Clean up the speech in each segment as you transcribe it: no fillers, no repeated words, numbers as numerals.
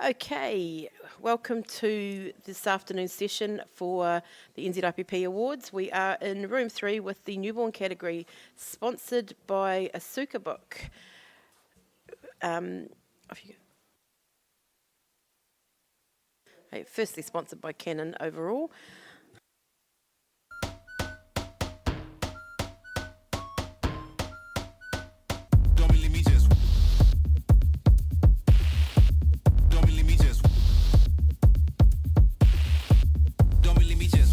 Okay, welcome to this afternoon session for the NZIPP Awards. We are in room 3 with the newborn category, sponsored by Asuka Book. Off you go. Hey, firstly, sponsored by Canon overall.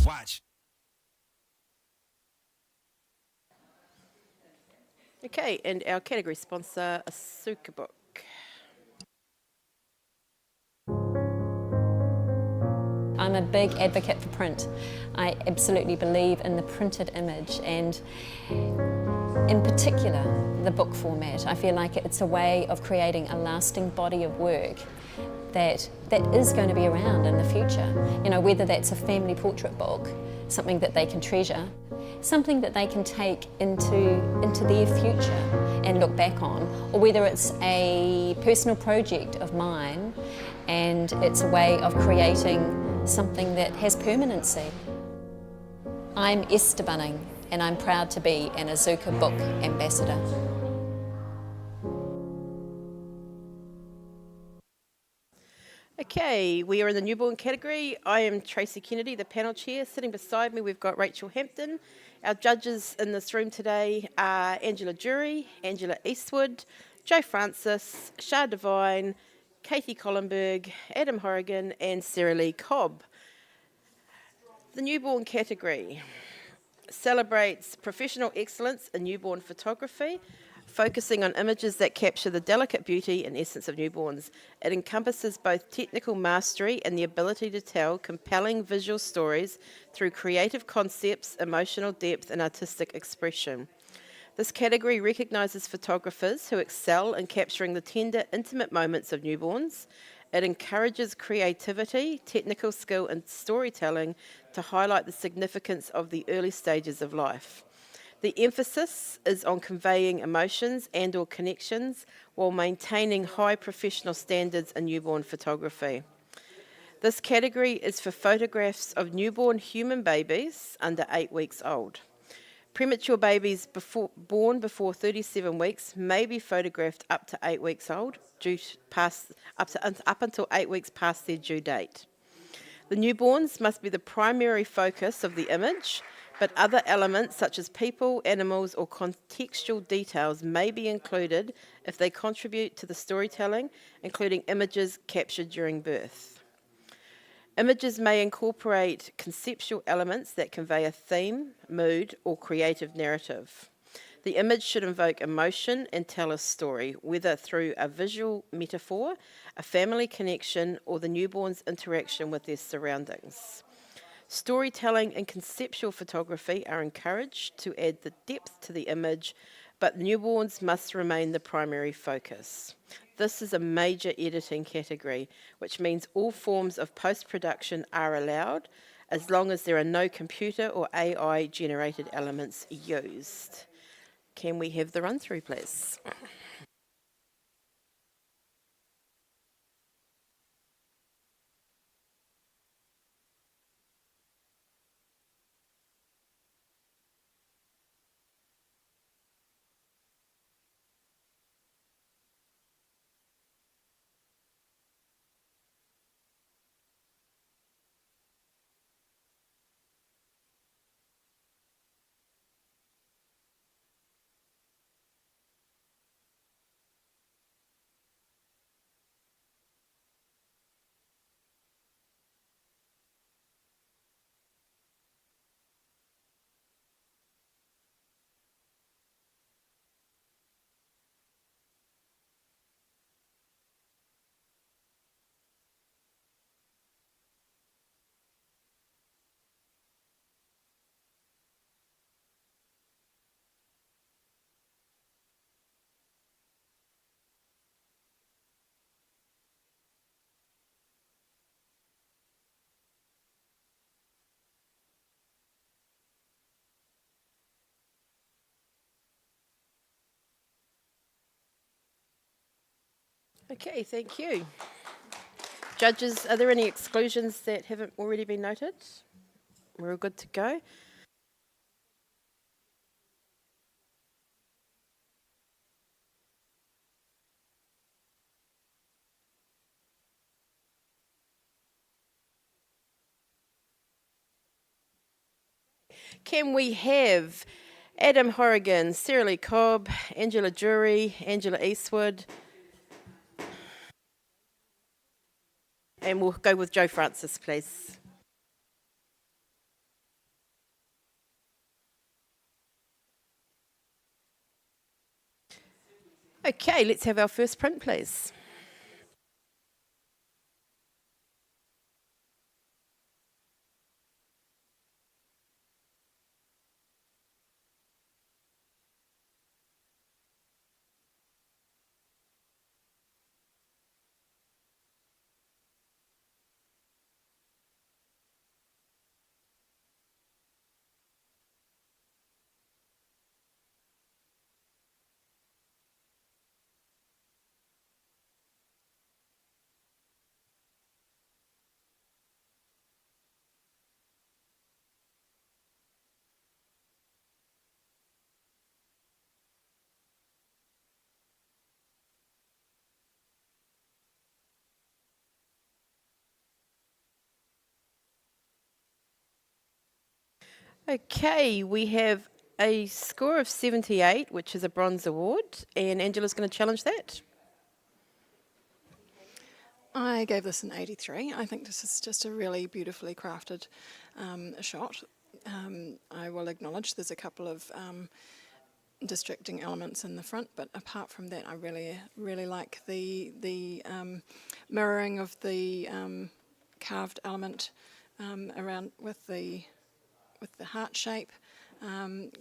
Watch. Okay, and our category sponsor, Asuka Book. I'm a big advocate for print. I absolutely believe in the printed image, and in particular the book format. I feel like it's a way of creating a lasting body of work that is going to be around in the future. You know, whether that's a family portrait book, something that they can treasure, something that they can take into their future and look back on, or whether it's a personal project of mine and it's a way of creating something that has permanency. I'm Esther Bunning, and I'm proud to be an Asuka Book Ambassador. Okay, we are in the newborn category. I am Tracy Kennedy, the panel chair. Sitting beside me, we've got Rachel Hampton. Our judges in this room today are Angela Jury, Angela Eastwood, Joe Francis, Shah Devine, Katie Collenberg, Adam Horrigan, and Sarah Lee Cobb. The newborn category celebrates professional excellence in newborn photography, focusing on images that capture the delicate beauty and essence of newborns. It encompasses both technical mastery and the ability to tell compelling visual stories through creative concepts, emotional depth, and artistic expression. This category recognises photographers who excel in capturing the tender, intimate moments of newborns. It encourages creativity, technical skill, and storytelling to highlight the significance of the early stages of life. The emphasis is on conveying emotions and/or connections while maintaining high professional standards in newborn photography. This category is for photographs of newborn human babies under 8 weeks old. Premature babies born before 37 weeks may be photographed up to 8 weeks old, up until 8 weeks past their due date. The newborns must be the primary focus of the image, but other elements such as people, animals, or contextual details may be included if they contribute to the storytelling, including images captured during birth. Images may incorporate conceptual elements that convey a theme, mood, or creative narrative. The image should invoke emotion and tell a story, whether through a visual metaphor, a family connection, or the newborn's interaction with their surroundings. Storytelling and conceptual photography are encouraged to add the depth to the image, but newborns must remain the primary focus. This is a major editing category, which means all forms of post-production are allowed, as long as there are no computer or AI-generated elements used. Can we have the run-through, please? Okay, thank you. Judges, are there any exclusions that haven't already been noted? We're all good to go. Can we have Adam Horrigan, Sarah Lee Cobb, Angela Jury, Angela Eastwood, and we'll go with Joe Francis, please. Okay, let's have our first print, please. Okay, we have a score of 78, which is a bronze award, and Angela's going to challenge that. I gave this an 83. I think this is just a really beautifully crafted shot. I will acknowledge there's a couple of distracting elements in the front, but apart from that, I really like the mirroring of the carved element around with the heart shape,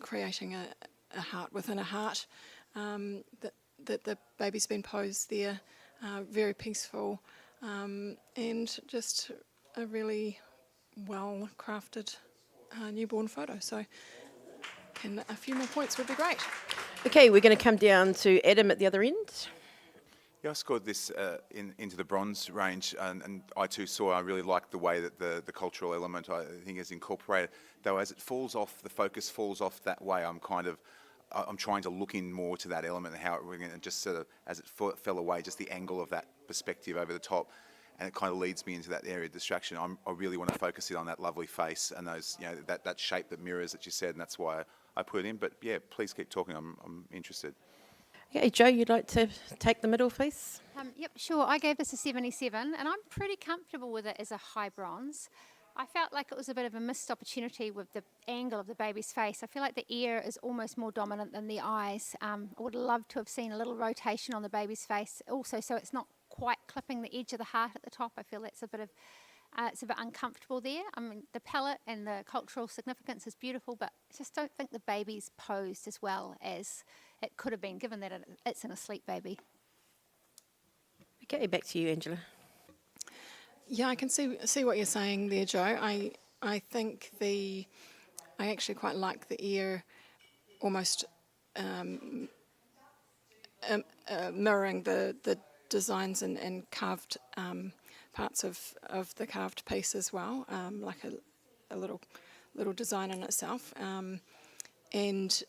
creating a heart within a heart. That the baby's been posed there, very peaceful, and just a really well crafted newborn photo. So, and a few more points would be great. Okay, we're going to come down to Adam at the other end. Yeah, I scored this into the bronze range, and I too I really liked the way that the cultural element I think is incorporated. Though as it falls off, the focus falls off that way. I'm trying to look in more to that element and how it just sort of as it fell away, just the angle of that perspective over the top, and it kind of leads me into that area of distraction. I really want to focus in on that lovely face and those that shape that mirrors that you said, and that's why I put it in. But yeah, please keep talking. I'm interested. Okay, Joe, you'd like to take the middle, please? Yep, sure. I gave this a 77, and I'm pretty comfortable with it as a high bronze. I felt like it was a bit of a missed opportunity with the angle of the baby's face. I feel like the ear is almost more dominant than the eyes. I would love to have seen a little rotation on the baby's face also, so it's not quite clipping the edge of the heart at the top. I feel that's a bit of it's a bit uncomfortable there. I mean, the palette and the cultural significance is beautiful, but I just don't think the baby's posed as well as it could have been, given that it's an asleep baby. Okay, back to you, Angela. Yeah, I can see what you're saying there, Joe. I think I actually quite like the ear almost mirroring the designs and carved parts of the carved piece as well, like a little design in itself. And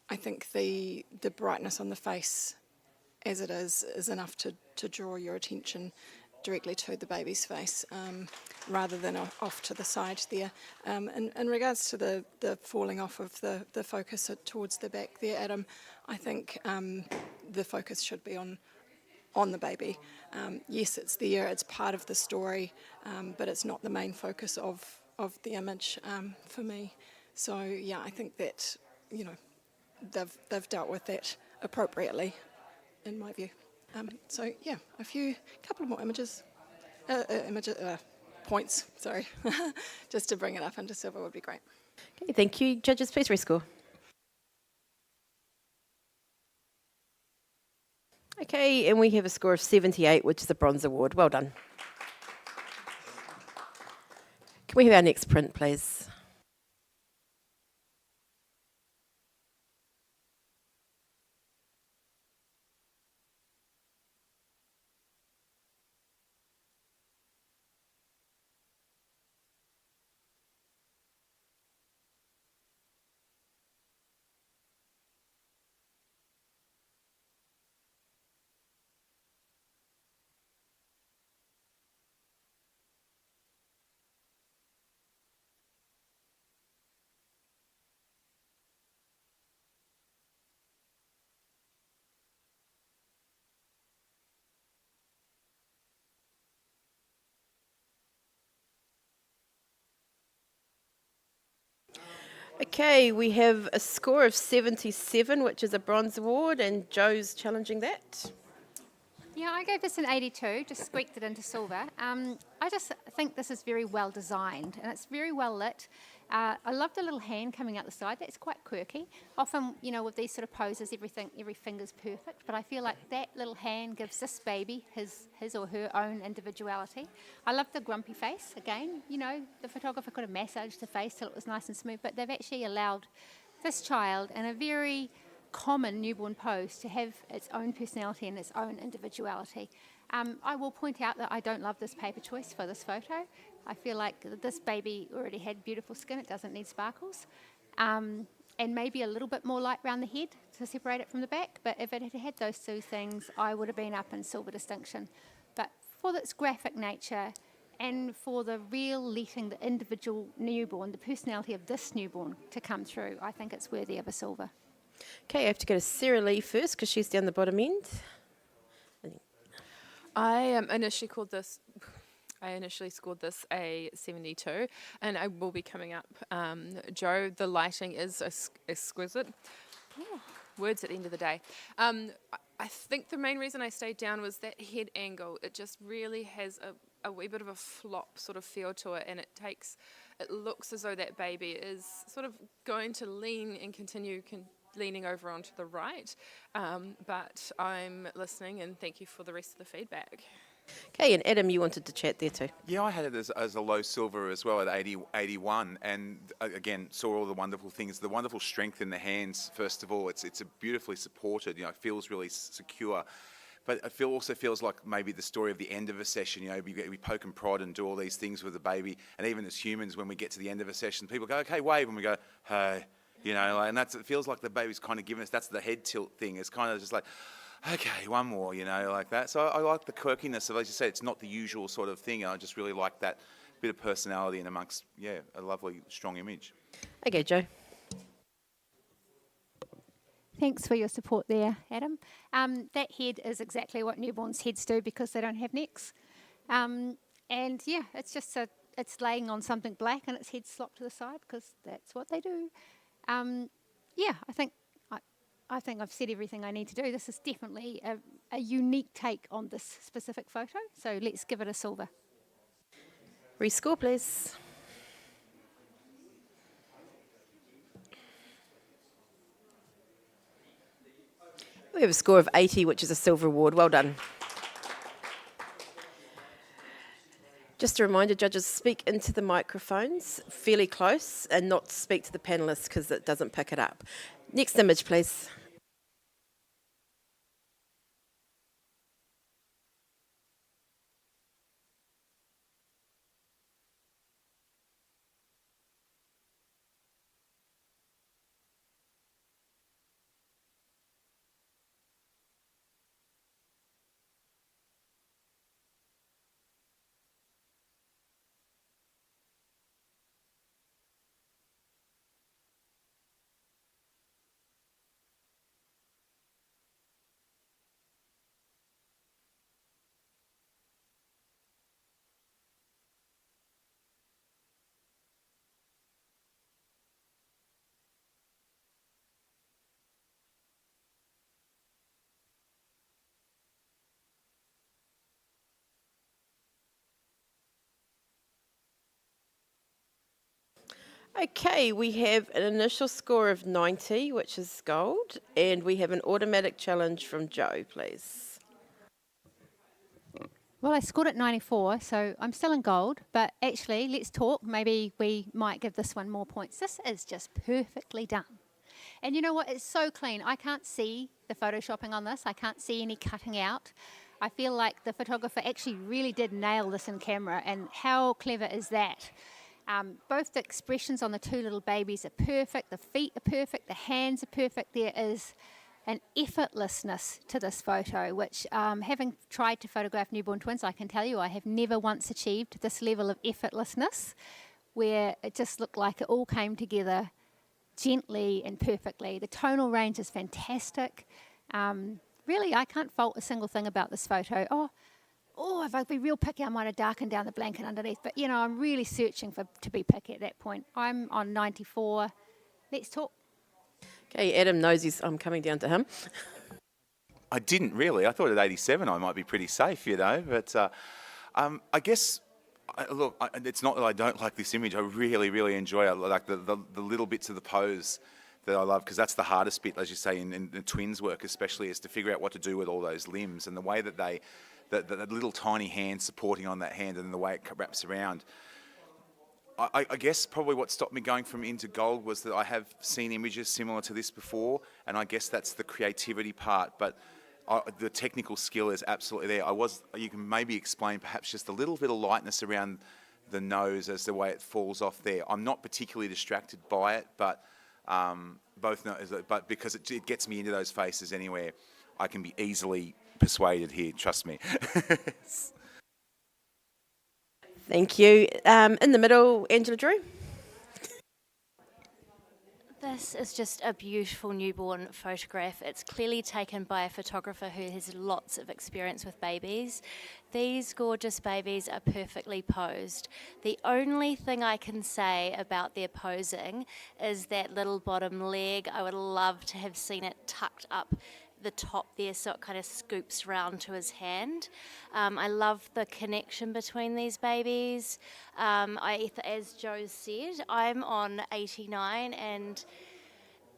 I think the brightness on the face as it is enough to draw your attention directly to the baby's face, rather than off to the side there. In regards to the falling off of the focus towards the back there, Adam, I think the focus should be on the baby. Yes, it's there, it's part of the story, but it's not the main focus of the image for me. So yeah, I think that they've dealt with that appropriately, in my view. So yeah, couple of more points, sorry, just to bring it up into silver would be great. Okay, thank you. Judges, please rescore. Okay, and we have a score of 78, which is a bronze award. Well done. Can we have our next print, please? Okay, we have a score of 77, which is a bronze award, and Joe's challenging that. Yeah, I gave this an 82, just squeaked it into silver. I just think this is very well designed and it's very well lit. I love the little hand coming out the side. That's quite quirky. Often, with these sort of poses, every finger's perfect, but I feel like that little hand gives this baby his or her own individuality. I love the grumpy face. Again, the photographer could have massaged the face till it was nice and smooth, but they've actually allowed this child in a very common newborn pose to have its own personality and its own individuality. I will point out that I don't love this paper choice for this photo. I feel like this baby already had beautiful skin, it doesn't need sparkles. And maybe a little bit more light around the head to separate it from the back, but if it had had those two things, I would have been up in silver distinction. But for its graphic nature and for the real letting the individual newborn, the personality of this newborn to come through, I think it's worthy of a silver. Okay, I have to go to Sarah Lee first because she's down the bottom end. I initially scored this a 72, and I will be coming up. Joe, the lighting is exquisite. Ooh, words at the end of the day. I think the main reason I stayed down was that head angle. It just really has a wee bit of a flop sort of feel to it, and it looks as though that baby is sort of going to lean and continue leaning over onto the right, but I'm listening and thank you for the rest of the feedback. Okay, and Adam, you wanted to chat there too. Yeah, I had it as a low silver as well at 81, and again saw all the wonderful things, the wonderful strength in the hands. First of all, it's beautifully supported. It feels really secure. But it also feels like maybe the story of the end of a session. We poke and prod and do all these things with the baby, and even as humans, when we get to the end of a session, people go, "Okay, wave," and we go, "Hey." And it feels like the baby's kind of giving us, that's the head tilt thing. It's kind of just like, okay, one more, like that. So I like the quirkiness of, as you said, it's not the usual sort of thing. I just really like that bit of personality and amongst, a lovely, strong image. Okay, Joe. Thanks for your support there, Adam. That head is exactly what newborns' heads do because they don't have necks. It's laying on something black and its head slopped to the side because that's what they do. I think I've said everything I need to do. This is definitely a unique take on this specific photo, so let's give it a silver. Rescore, please. We have a score of 80, which is a silver award. Well done. Just a reminder, judges, speak into the microphones fairly close and not speak to the panellists because it doesn't pick it up. Next image, please. Okay, we have an initial score of 90, which is gold, and we have an automatic challenge from Joe, please. Well, I scored at 94, so I'm still in gold, but actually, let's talk. Maybe we might give this one more points. This is just perfectly done. And you know what? It's so clean. I can't see the photoshopping on this. I can't see any cutting out. I feel like the photographer actually really did nail this in camera, and how clever is that? Both the expressions on the two little babies are perfect, the feet are perfect, the hands are perfect. There is an effortlessness to this photo, which having tried to photograph newborn twins, I can tell you I have never once achieved this level of effortlessness where it just looked like it all came together gently and perfectly. The tonal range is fantastic. Really, I can't fault a single thing about this photo. If I'd be real picky, I might have darkened down the blanket underneath. But, I'm really searching to be picky at that point. I'm on 94. Let's talk. Okay, Adam knows I'm coming down to him. I didn't really. I thought at 87 I might be pretty safe, but I guess, it's not that I don't like this image. I really, really enjoy it. Like the little bits of the pose that I love, because that's the hardest bit, as you say, in the twins' work especially, is to figure out what to do with all those limbs, and the way that the little tiny hand supporting on that hand, and the way it wraps around. I guess probably what stopped me going from into gold was that I have seen images similar to this before, and I guess that's the creativity part, but the technical skill is absolutely there. You can maybe explain perhaps just a little bit of lightness around the nose as the way it falls off there. I'm not particularly distracted by it, but but because it gets me into those faces anywhere, I can be easily persuaded here, trust me. Thank you. In the middle, Angela Drew. This is just a beautiful newborn photograph. It's clearly taken by a photographer who has lots of experience with babies. These gorgeous babies are perfectly posed. The only thing I can say about their posing is that little bottom leg. I would love to have seen it tucked up the top there so it kind of scoops round to his hand. I love the connection between these babies. As Joe said, I'm on 89 and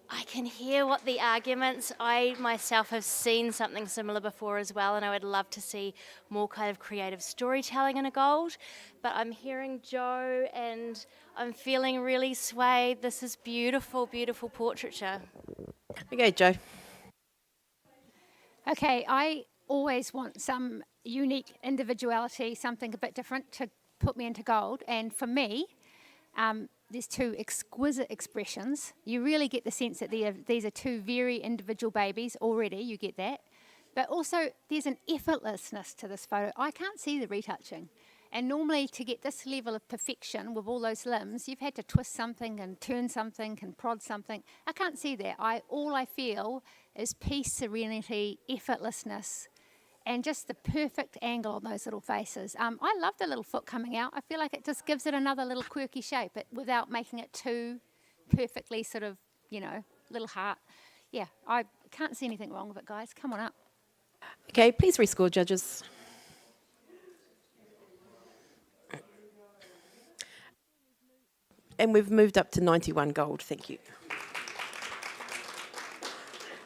I can hear what the arguments. I myself have seen something similar before as well, and I would love to see more kind of creative storytelling in a gold. But I'm hearing Joe and I'm feeling really swayed. This is beautiful, beautiful portraiture. Okay, Joe. Okay, I always want some unique individuality, something a bit different to put me into gold. And for me, there's two exquisite expressions. You really get the sense that these are two very individual babies already, you get that. But also, there's an effortlessness to this photo. I can't see the retouching. And normally, to get this level of perfection with all those limbs, you've had to twist something and turn something and prod something. I can't see that. All I feel is peace, serenity, effortlessness, and just the perfect angle on those little faces. I love the little foot coming out. I feel like it just gives it another little quirky shape without making it too perfectly sort of, little heart. Yeah, I can't see anything wrong with it, guys. Come on up. Okay, please rescore, judges. And we've moved up to 91 gold. Thank you.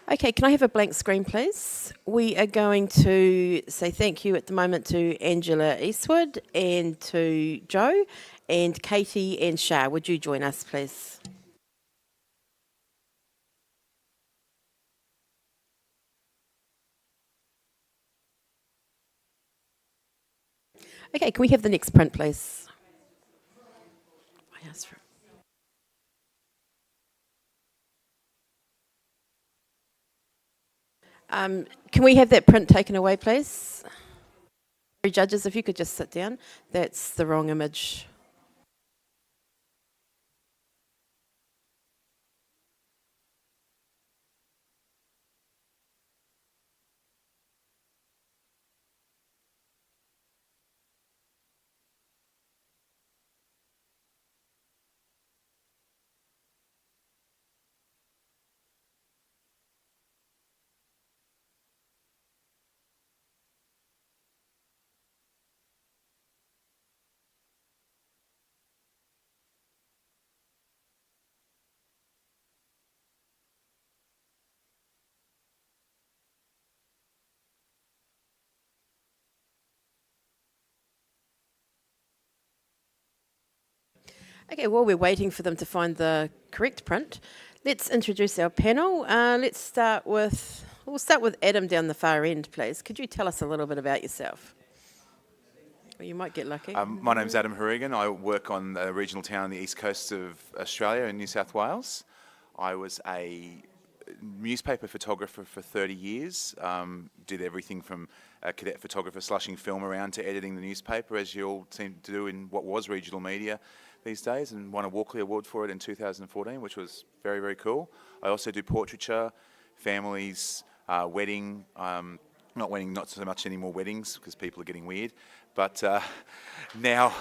Okay, can I have a blank screen, please? We are going to say thank you at the moment to Angela Eastwood and to Joe and Katie and Shah. Would you join us, please? Okay, can we have the next print, please? I asked for it. Can we have that print taken away, please? Judges, if you could just sit down. That's the wrong image. Okay, while we're waiting for them to find the correct print, let's introduce our panel. We'll start with Adam down the far end, please. Could you tell us a little bit about yourself? Well, you might get lucky. My name's Adam Harrigan. I work on a regional town on the east coast of Australia in New South Wales. I was a newspaper photographer for 30 years, did everything from a cadet photographer slushing film around to editing the newspaper, as you all seem to do in what was regional media these days, and won a Walkley Award for it in 2014, which was very, very cool. I also do portraiture, families, wedding, not so much anymore weddings because people are getting weird, but now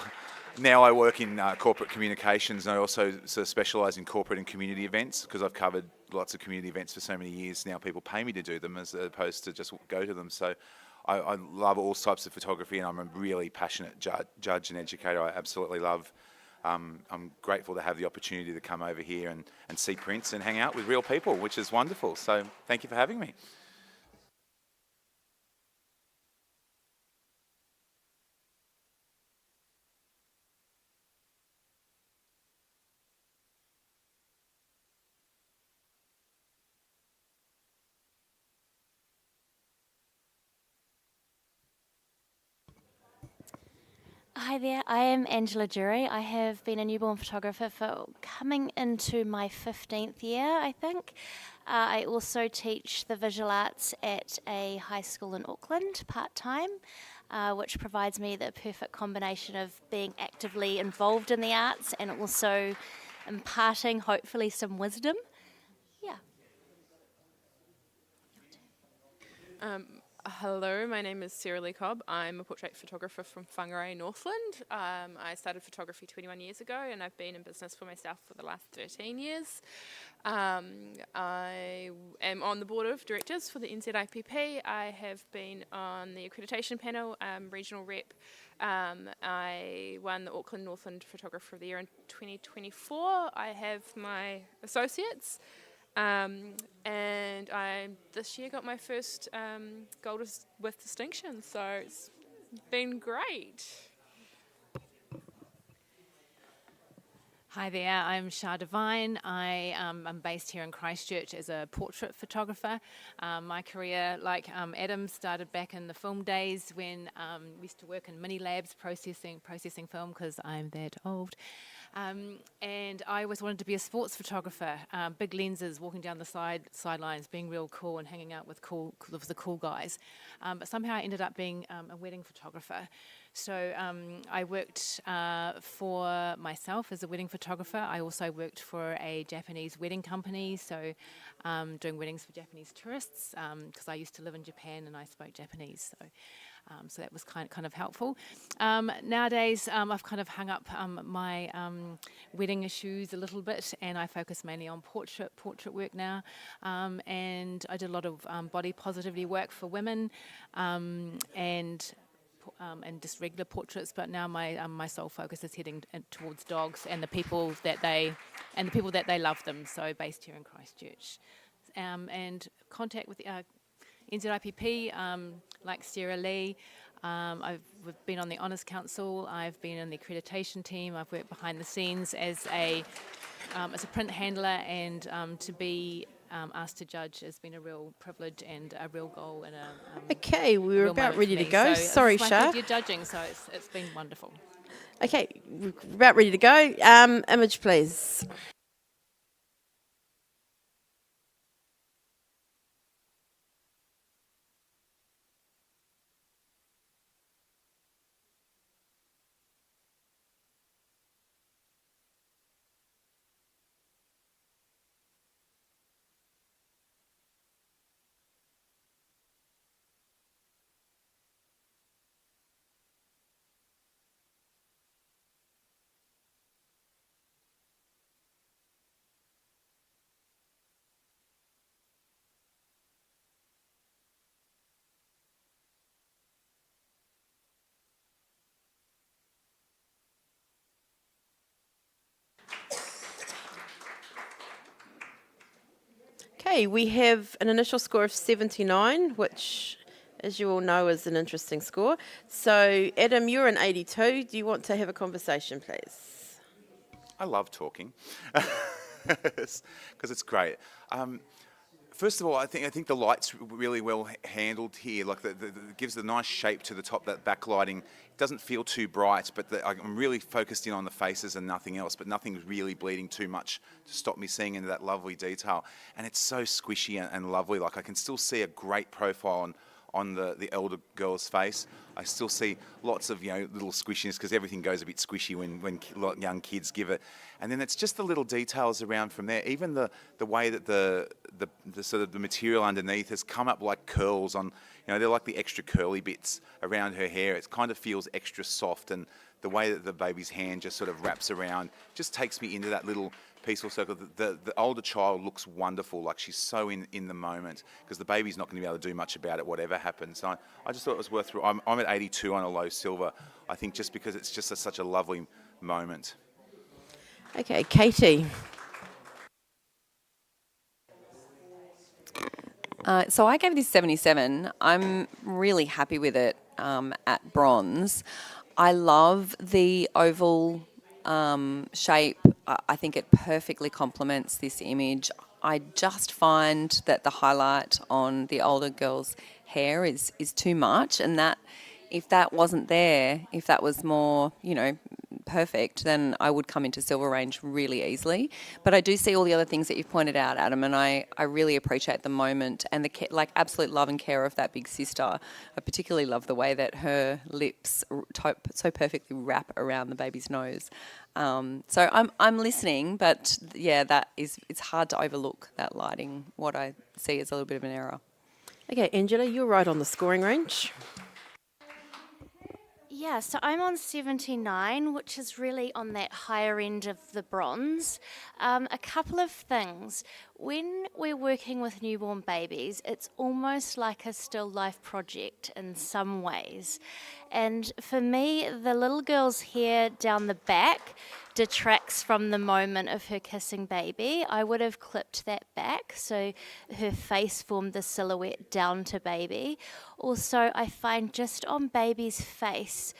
now I work in corporate communications, and I also sort of specialise in corporate and community events because I've covered lots of community events for so many years. Now people pay me to do them as opposed to just go to them. So I love all types of photography, and I'm a really passionate judge and educator. I absolutely love. I'm grateful to have the opportunity to come over here and see prints and hang out with real people, which is wonderful. So thank you for having me. Hi there, I am Angela Jury. I have been a newborn photographer for coming into my 15th year, I think. I also teach the visual arts at a high school in Auckland part-time, which provides me the perfect combination of being actively involved in the arts and also imparting, hopefully, some wisdom. Yeah. Hello, my name is Sarah Lee Cobb. I'm a portrait photographer from Whangarei, Northland. I started photography 21 years ago, and I've been in business for myself for the last 13 years. I am on the board of directors for the NZIPP. I have been on the accreditation panel, regional rep. I won the Auckland Northland Photographer of the Year in 2024. I have my associates. And I this year got my first gold with distinction, so it's been great. Hi there, I'm Shah Devine. I'm based here in Christchurch as a portrait photographer. My career, like Adam, started back in the film days when we used to work in mini labs processing film because I'm that old. And I always wanted to be a sports photographer, big lenses, walking down the sidelines, being real cool and hanging out with the cool guys. But somehow I ended up being a wedding photographer. So I worked for myself as a wedding photographer. I also worked for a Japanese wedding company, so doing weddings for Japanese tourists, because I used to live in Japan and I spoke Japanese. So that was kind of helpful. Nowadays, I've kind of hung up my wedding issues a little bit, and I focus mainly on portrait work now. And I did a lot of body positivity work for women, and just regular portraits. But now my sole focus is heading towards dogs and the people that they love them. So based here in Christchurch, and contact with NZIPP, like Sarah Lee. I've been on the Honours Council. I've been in the accreditation team. I've worked behind the scenes as a print handler, and to be asked to judge has been a real privilege and a real goal and a Okay, we're about ready to go. So Sorry, it's my Shah. third year judging, so it's been wonderful. Okay, we're about ready to go. Image, please. Okay, we have an initial score of 79, which, as you all know, is an interesting score. So, Adam, you're an 82. Do you want to have a conversation, please? I love talking because it's great. First of all, I think the light's really well handled here. Like it gives a nice shape to the top. That backlighting, it doesn't feel too bright, but I'm really focused in on the faces and nothing else. But nothing's really bleeding too much to stop me seeing into that lovely detail. And it's so squishy and lovely. Like I can still see a great profile on the elder girl's face. I still see lots of little squishiness because everything goes a bit squishy when young kids give it. And then it's just the little details around from there. Even the way that the sort of the material underneath has come up like curls on. You know, they're like the extra curly bits around her hair. It kind of feels extra soft, and the way that the baby's hand just sort of wraps around just takes me into that little peaceful circle. The older child looks wonderful, like she's so in the moment, because the baby's not going to be able to do much about it, whatever happens. So I just thought it was worth. I'm at 82 on a low silver. I think just because it's just such a lovely moment. Okay, Katie. So I gave this 77. I'm really happy with it at bronze. I love the oval shape. I think it perfectly complements this image. I just find that the highlight on the older girl's hair is too much, and that if that wasn't there, if that was more, perfect, then I would come into silver range really easily. But I do see all the other things that you've pointed out, Adam, and I really appreciate the moment and the absolute love and care of that big sister. I particularly love the way that her lips so perfectly wrap around the baby's nose. So I'm listening, but yeah, it's hard to overlook that lighting. What I see is a little bit of an error. Okay, Angela, you're right on the scoring range. Yeah, so I'm on 79, which is really on that higher end of the bronze. A couple of things. When we're working with newborn babies, it's almost like a still life project in some ways. And for me, the little girl's hair down the back detracts from the moment of her kissing baby. I would have clipped that back so her face formed the silhouette down to baby. Also, I find just on baby's face,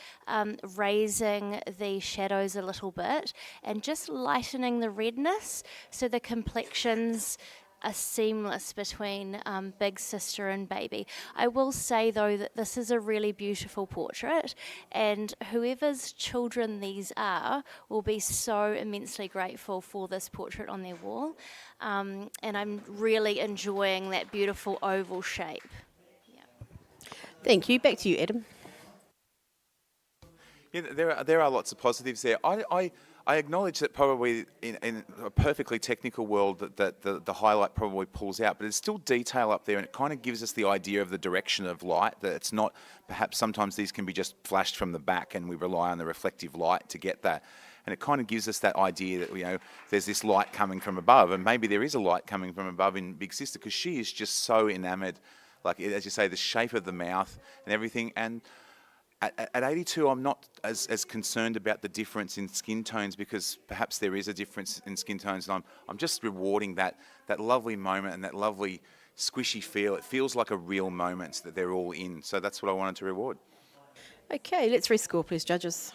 raising the shadows a little bit and just lightening the redness so the complexions are seamless between big sister and baby. I will say though that this is a really beautiful portrait, and whoever's children these are will be so immensely grateful for this portrait on their wall, and I'm really enjoying that beautiful oval shape. Thank you. Back to you, Adam. Yeah, there are lots of positives there. I acknowledge that probably in a perfectly technical world that the highlight probably pulls out, but there's still detail up there, and it kind of gives us the idea of the direction of light, that it's not, perhaps sometimes these can be just flashed from the back and we rely on the reflective light to get that. And it kind of gives us that idea that, there's this light coming from above, and maybe there is a light coming from above in Big Sister, because she is just so enamoured, like, as you say, the shape of the mouth and everything. And at 82, I'm not as concerned about the difference in skin tones, because perhaps there is a difference in skin tones, and I'm just rewarding that lovely moment and that lovely squishy feel. It feels like a real moment that they're all in. So that's what I wanted to reward. Okay, let's rescore, please, judges.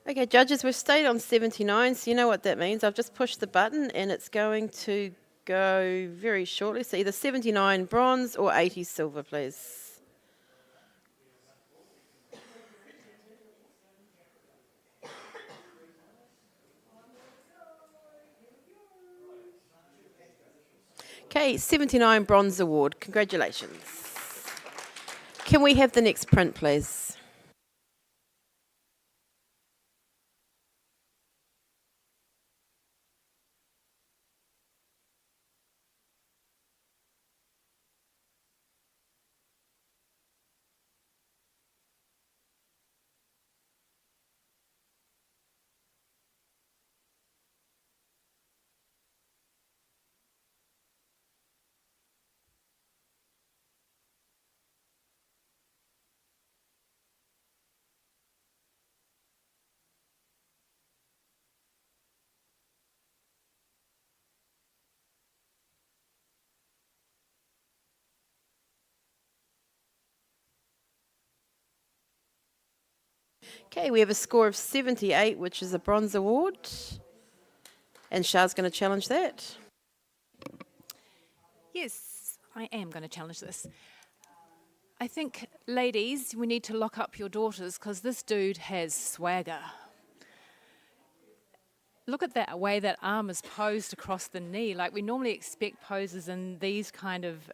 Okay, judges, we've stayed on 79, so you know what that means. I've just pushed the button and it's going to go very shortly. So either 79 bronze or 80 silver, please. Okay, 79 bronze award. Congratulations. Can we have the next print, please? Okay, we have a score of 78, which is a bronze award. And Shah's going to challenge that. Yes, I am going to challenge this. I think, ladies, we need to lock up your daughters because this dude has swagger. look at that way that arm is posed across the knee. Like we normally expect poses in these kind of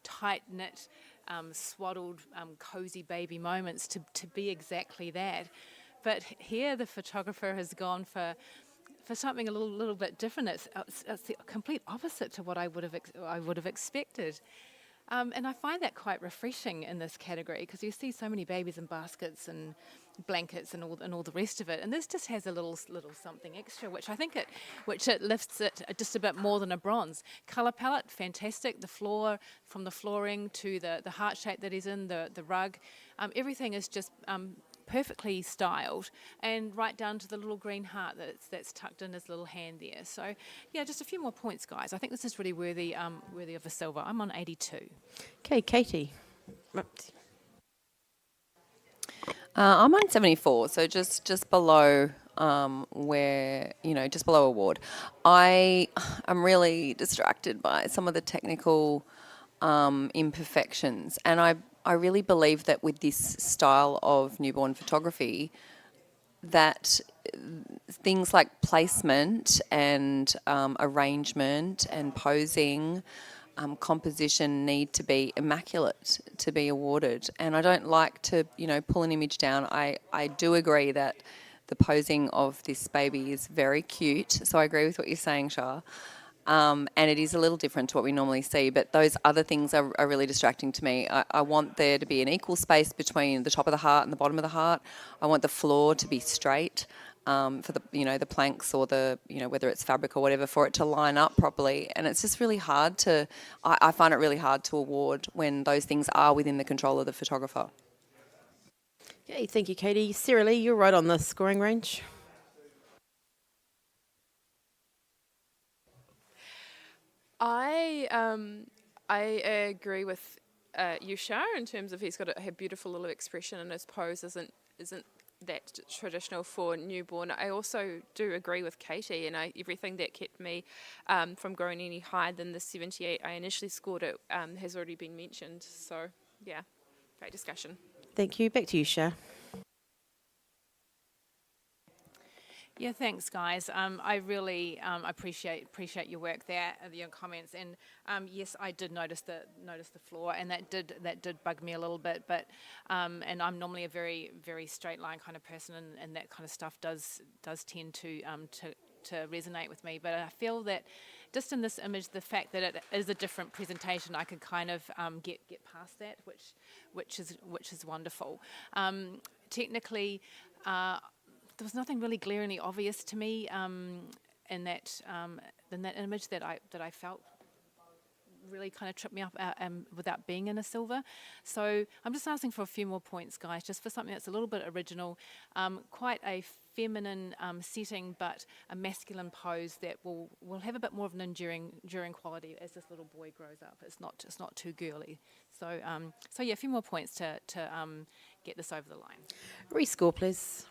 tight-knit, swaddled, cozy baby moments to be exactly that. But here the photographer has gone for something a little bit different. It's the complete opposite to what I would have expected. And I find that quite refreshing in this category because you see so many babies in baskets and blankets and all the rest of it, and this just has a little something extra, which I think it lifts it just a bit more than a bronze. Colour palette, fantastic. The floor, from the flooring to the heart shape that is in the rug, everything is just perfectly styled, and right down to the little green heart that's tucked in his little hand there. So yeah, just a few more points, guys. I think this is really worthy of a silver. I'm on 82. Okay, Katie. I'm on 74, so just below where, just below award. I am really distracted by some of the technical imperfections, and I really believe that with this style of newborn photography, that things like placement and arrangement and posing, composition need to be immaculate to be awarded. And I don't like to, pull an image down. I do agree that the posing of this baby is very cute. So I agree with what you're saying, Shah. And it is a little different to what we normally see, but those other things are really distracting to me. I want there to be an equal space between the top of the heart and the bottom of the heart. I want the floor to be straight for the planks or whether it's fabric or whatever, for it to line up properly. And it's just really hard I find it really hard to award when those things are within the control of the photographer. Okay, thank you, Katie. Sarah Lee, you're right on the scoring range. I agree with Yusha in terms of he's got a beautiful little expression, and his pose isn't that traditional for newborn. I also do agree with Katie, and everything that kept me from going any higher than the 78 I initially scored it has already been mentioned. So yeah, great discussion. Thank you. Back to you, Shah. Yeah, thanks, guys. I really appreciate your work there, your comments, and yes, I did notice the floor, and that did bug me a little bit. But and I'm normally a very very straight line kind of person, and that kind of stuff does tend to resonate with me. But I feel that just in this image, the fact that it is a different presentation, I could kind of get past that, which is wonderful. Technically. There was nothing really glaringly obvious to me in that image that I felt really kind of tripped me up without being in a silver. So I'm just asking for a few more points, guys, just for something that's a little bit original, quite a feminine setting, but a masculine pose that will have a bit more of an enduring quality as this little boy grows up. It's not too girly. So yeah, a few more points to get this over the line. Rescore, please.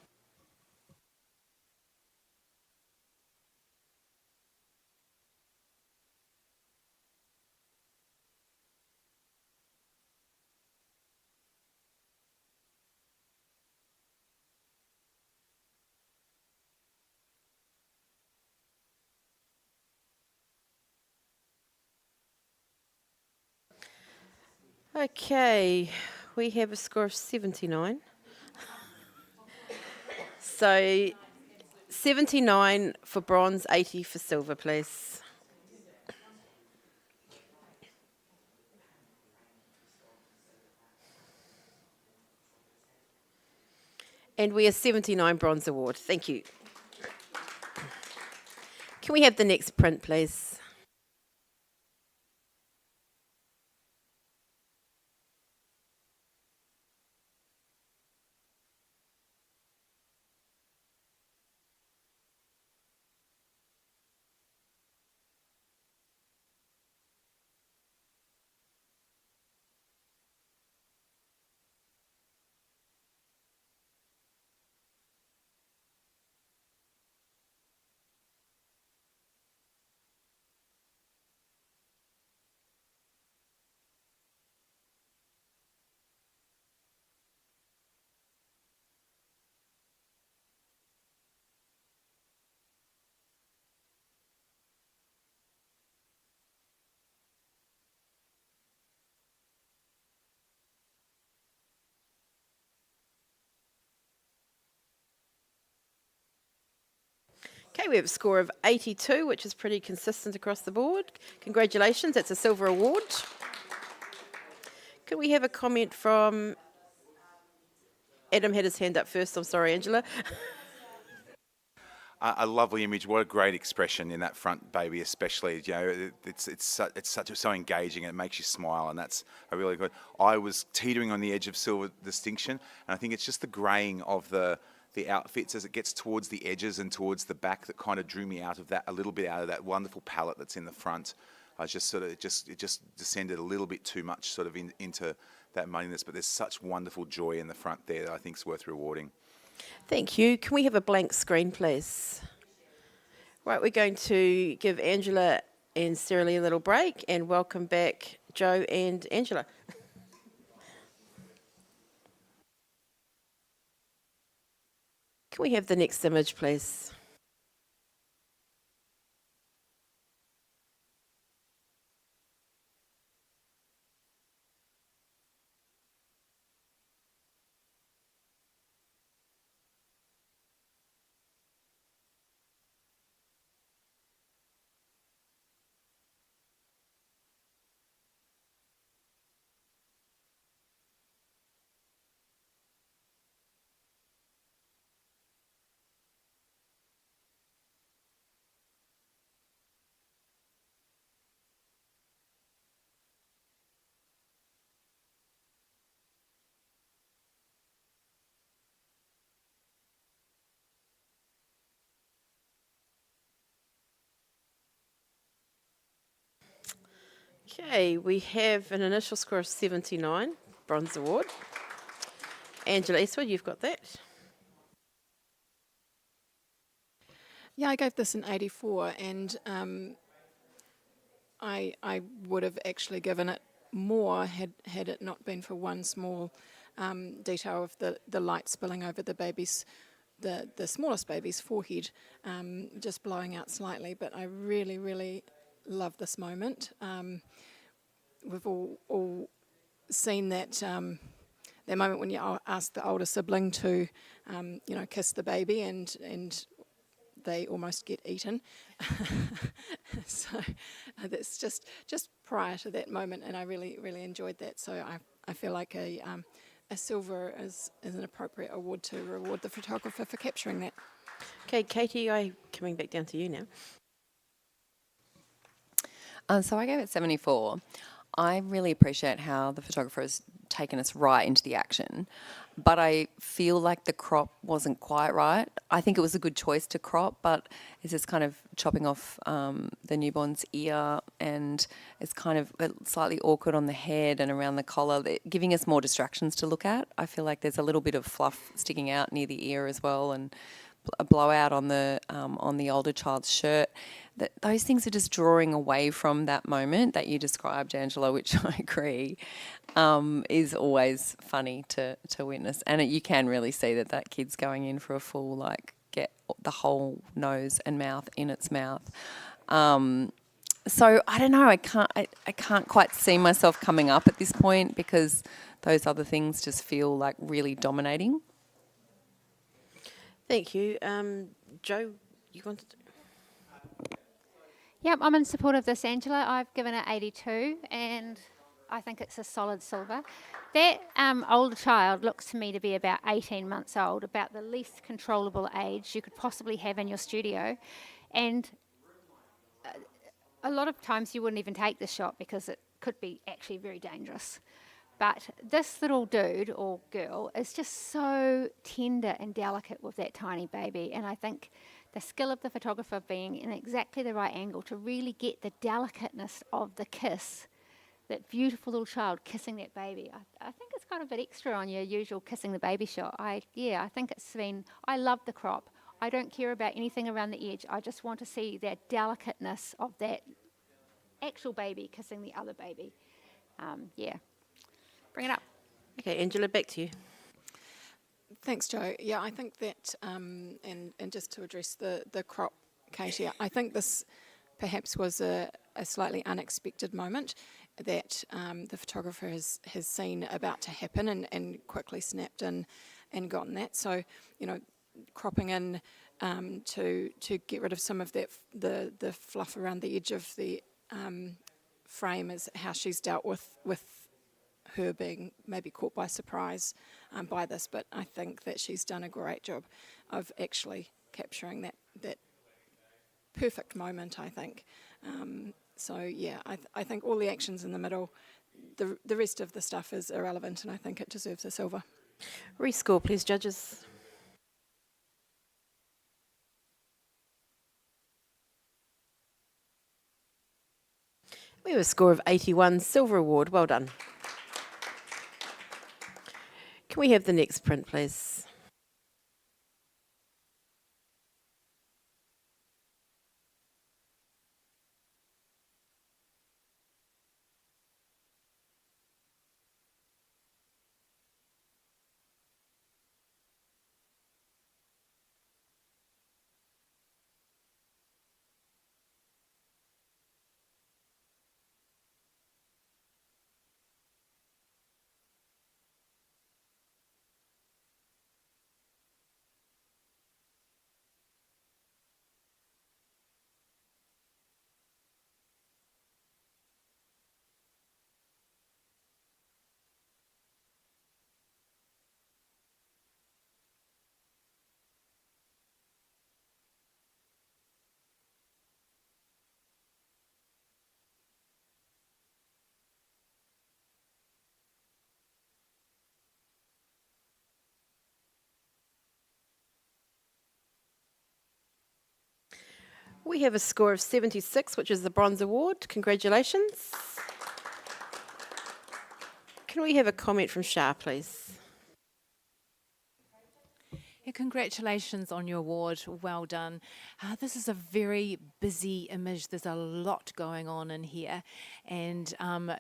Okay, we have a score of 79. So 79 for bronze, 80 for silver, please. And we are 79 bronze award. Thank you. Can we have the next print, please? Okay, we have a score of 82, which is pretty consistent across the board. Congratulations, that's a silver award. Could we have a comment from... Adam had his hand up first, I'm sorry, Angela. A lovely image. What a great expression in that front baby, especially. You know, it's so engaging, and it makes you smile, and that's a really good. I was teetering on the edge of silver distinction, and I think it's just the greying of the outfits as it gets towards the edges and towards the back that kind of drew me out of that a little bit, out of that wonderful palette that's in the front. I was just sort of it just descended a little bit too much sort of into that muddiness, but there's such wonderful joy in the front there that I think is worth rewarding. Thank you. Can we have a blank screen, please? Right, we're going to give Angela and Sarah Lee a little break and welcome back Joe and Angela. Can we have the next image, please? Okay, we have an initial score of 79, Bronze Award. Angela Eastwood, you've got that. Yeah, I gave this an 84, and I would have actually given it more had it not been for one small detail of the light spilling over the baby's, the smallest baby's forehead, just blowing out slightly. But I really, really love this moment. We've all seen that that moment when you ask the older sibling to, kiss the baby, and they almost get eaten. So that's just prior to that moment, and I really, really enjoyed that. So I feel like a silver is an appropriate award to reward the photographer for capturing that. Okay, Katie, I'm coming back down to you now. So I gave it 74. I really appreciate how the photographer has taken us right into the action, but I feel like the crop wasn't quite right. I think it was a good choice to crop, but it's just kind of chopping off the newborn's ear, and it's kind of slightly awkward on the head and around the collar, giving us more distractions to look at. I feel like there's a little bit of fluff sticking out near the ear as well, and a blowout on the older child's shirt. Those things are just drawing away from that moment that you described, Angela, which I agree is always funny to witness. And you can really see that kid's going in for a full, get the whole nose and mouth in its mouth. So I don't know, I can't quite see myself coming up at this point because those other things just feel like really dominating. Thank you. Joe, you wanted to... Yep, I'm in support of this, Angela. I've given it 82, and I think it's a solid silver. That older child looks to me to be about 18 months old, about the least controllable age you could possibly have in your studio. And a lot of times you wouldn't even take this shot because it could be actually very dangerous. But this little dude or girl is just so tender and delicate with that tiny baby, and I think the skill of the photographer being in exactly the right angle to really get the delicateness of the kiss, that beautiful little child kissing that baby. I think it's kind of a bit extra on your usual kissing the baby shot. I think it's been, I love the crop. I don't care about anything around the edge. I just want to see that delicateness of that actual baby kissing the other baby. Bring it up. Okay, Angela, back to you. Thanks, Joe. Yeah, I think that, and just to address the crop, Katie, I think this perhaps was a slightly unexpected moment that the photographer has seen about to happen and quickly snapped in and gotten that. So, cropping in to get rid of some of that the fluff around the edge of the frame is how she's dealt with her being maybe caught by surprise by this, but I think that she's done a great job of actually capturing that perfect moment, I think. So yeah, I think all the actions in the middle, the rest of the stuff is irrelevant, and I think it deserves a silver. Rescore, please, judges. We have a score of 81, silver award. Well done. Can we have the next print, please? We have a score of 76, which is the bronze award. Congratulations. Can we have a comment from Shah, please? Yeah, congratulations on your award. Well done. This is a very busy image. There's a lot going on in here, and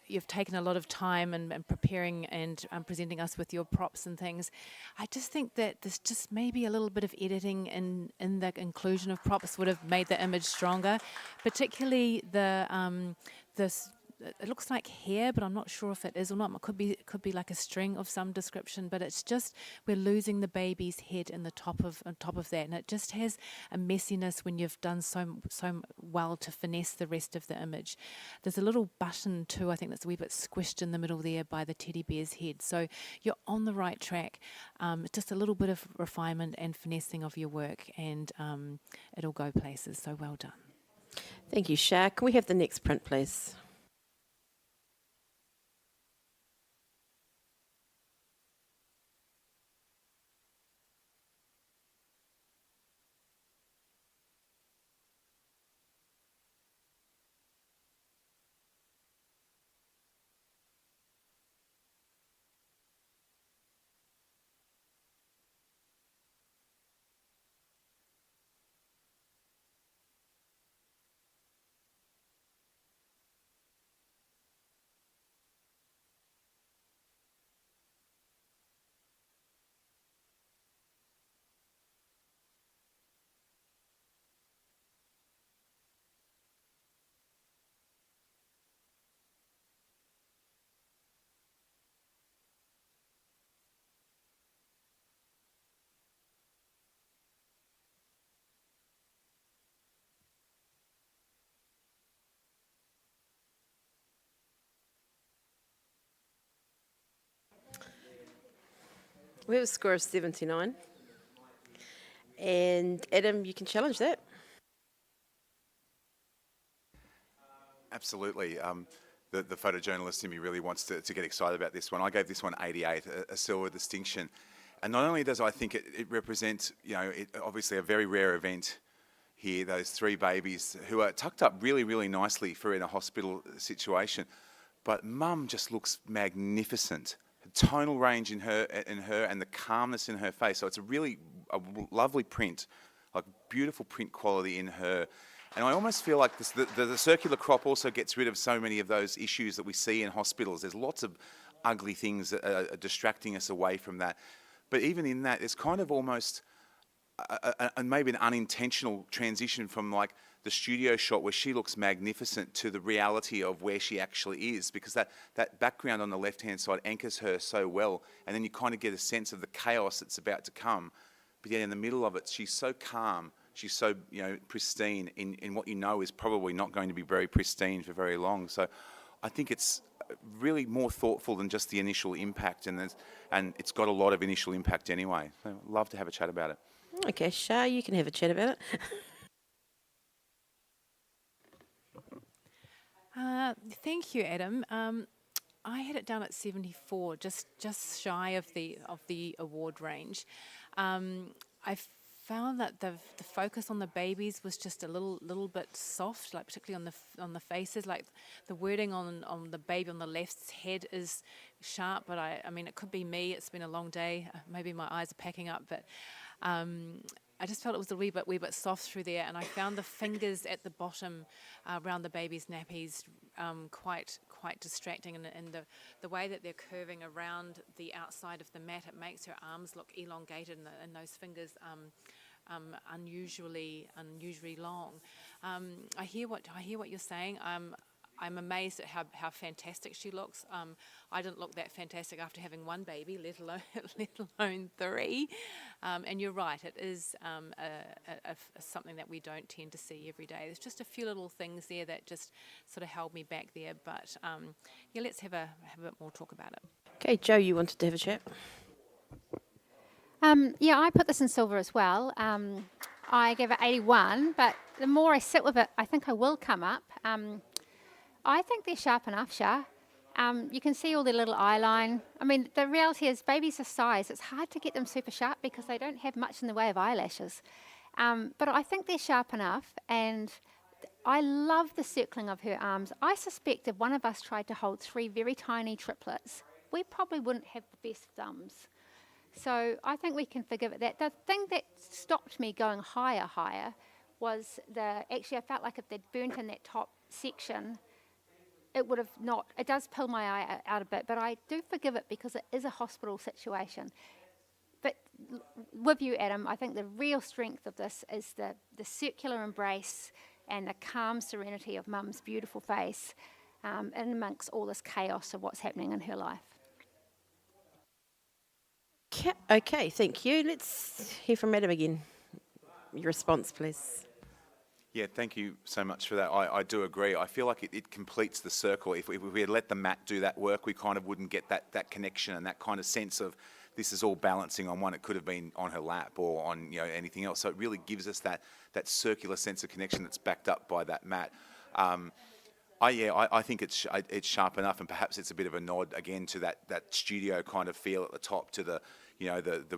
you've taken a lot of time and preparing and presenting us with your props and things. I just think that there's just maybe a little bit of editing in the inclusion of props would have made the image stronger, particularly this. It looks like hair, but I'm not sure if it is or not. It could be like a string of some description, but it's just we're losing the baby's head on top of that, and it just has a messiness when you've done so well to finesse the rest of the image. There's a little button too, I think that's a wee bit squished in the middle there by the teddy bear's head. So you're on the right track. Just a little bit of refinement and finessing of your work, and it'll go places. So well done. Thank you, Shah. Can we have the next print, please? We have a score of 79. And Adam, you can challenge that. Absolutely. The photojournalist in me really wants to get excited about this one. I gave this one 88, a silver distinction. And not only does I think it represent, obviously a very rare event here, those three babies who are tucked up really, really nicely for in a hospital situation, but Mum just looks magnificent. The tonal range in her and the calmness in her face. So it's a lovely print, like beautiful print quality in her. And I almost feel like the circular crop also gets rid of so many of those issues that we see in hospitals. There's lots of ugly things that are distracting us away from that. But even in that, it's kind of almost maybe an unintentional transition from like the studio shot where she looks magnificent to the reality of where she actually is, because that background on the left-hand side anchors her so well, and then you kind of get a sense of the chaos that's about to come. but yet in the middle of it, she's so calm. She's so, pristine in what is probably not going to be very pristine for very long. So I think it's really more thoughtful than just the initial impact, and it's got a lot of initial impact anyway. So I'd love to have a chat about it. Okay, Shah, you can have a chat about it. Thank you, Adam. I had it down at 74, just shy of the award range. I found that the focus on the babies was just a little bit soft, like particularly on the faces. Like the wording on the baby on the left's head is sharp, but I mean it could be me. It's been a long day. Maybe my eyes are packing up, but. I just felt it was a wee bit soft through there, and I found the fingers at the bottom around the baby's nappies quite distracting, and the way that they're curving around the outside of the mat, it makes her arms look elongated, and those fingers unusually long. I hear what you're saying. I'm amazed at how fantastic she looks. I didn't look that fantastic after having one baby, let alone three. And you're right, it is something that we don't tend to see every day. There's just a few little things there that just sort of held me back there. But let's have a bit more talk about it. Okay, Joe, you wanted to have a chat? Yeah, I put this in silver as well. I gave it 81, but the more I sit with it, I think I will come up. I think they're sharp enough, Shah. You can see all their little eye line. I mean, the reality is babies are size. It's hard to get them super sharp because they don't have much in the way of eyelashes. But I think they're sharp enough, and I love the circling of her arms. I suspect if one of us tried to hold 3 very tiny triplets, we probably wouldn't have the best thumbs. So I think we can forgive it. The thing that stopped me going higher was actually I felt like if they'd burnt in that top section, it would have not, it does pull my eye out a bit, but I do forgive it because it is a hospital situation. But with you, Adam, I think the real strength of this is the circular embrace and the calm serenity of Mum's beautiful face in amongst all this chaos of what's happening in her life. Okay, thank you. Let's hear from Adam again. Your response, please. Yeah, thank you so much for that. I do agree. I feel like it completes the circle. If we had let the mat do that work, we kind of wouldn't get that connection and that kind of sense of this is all balancing on one. It could have been on her lap or on anything else. So it really gives us that circular sense of connection that's backed up by that mat. I think it's sharp enough, and perhaps it's a bit of a nod again to that studio kind of feel at the top, to the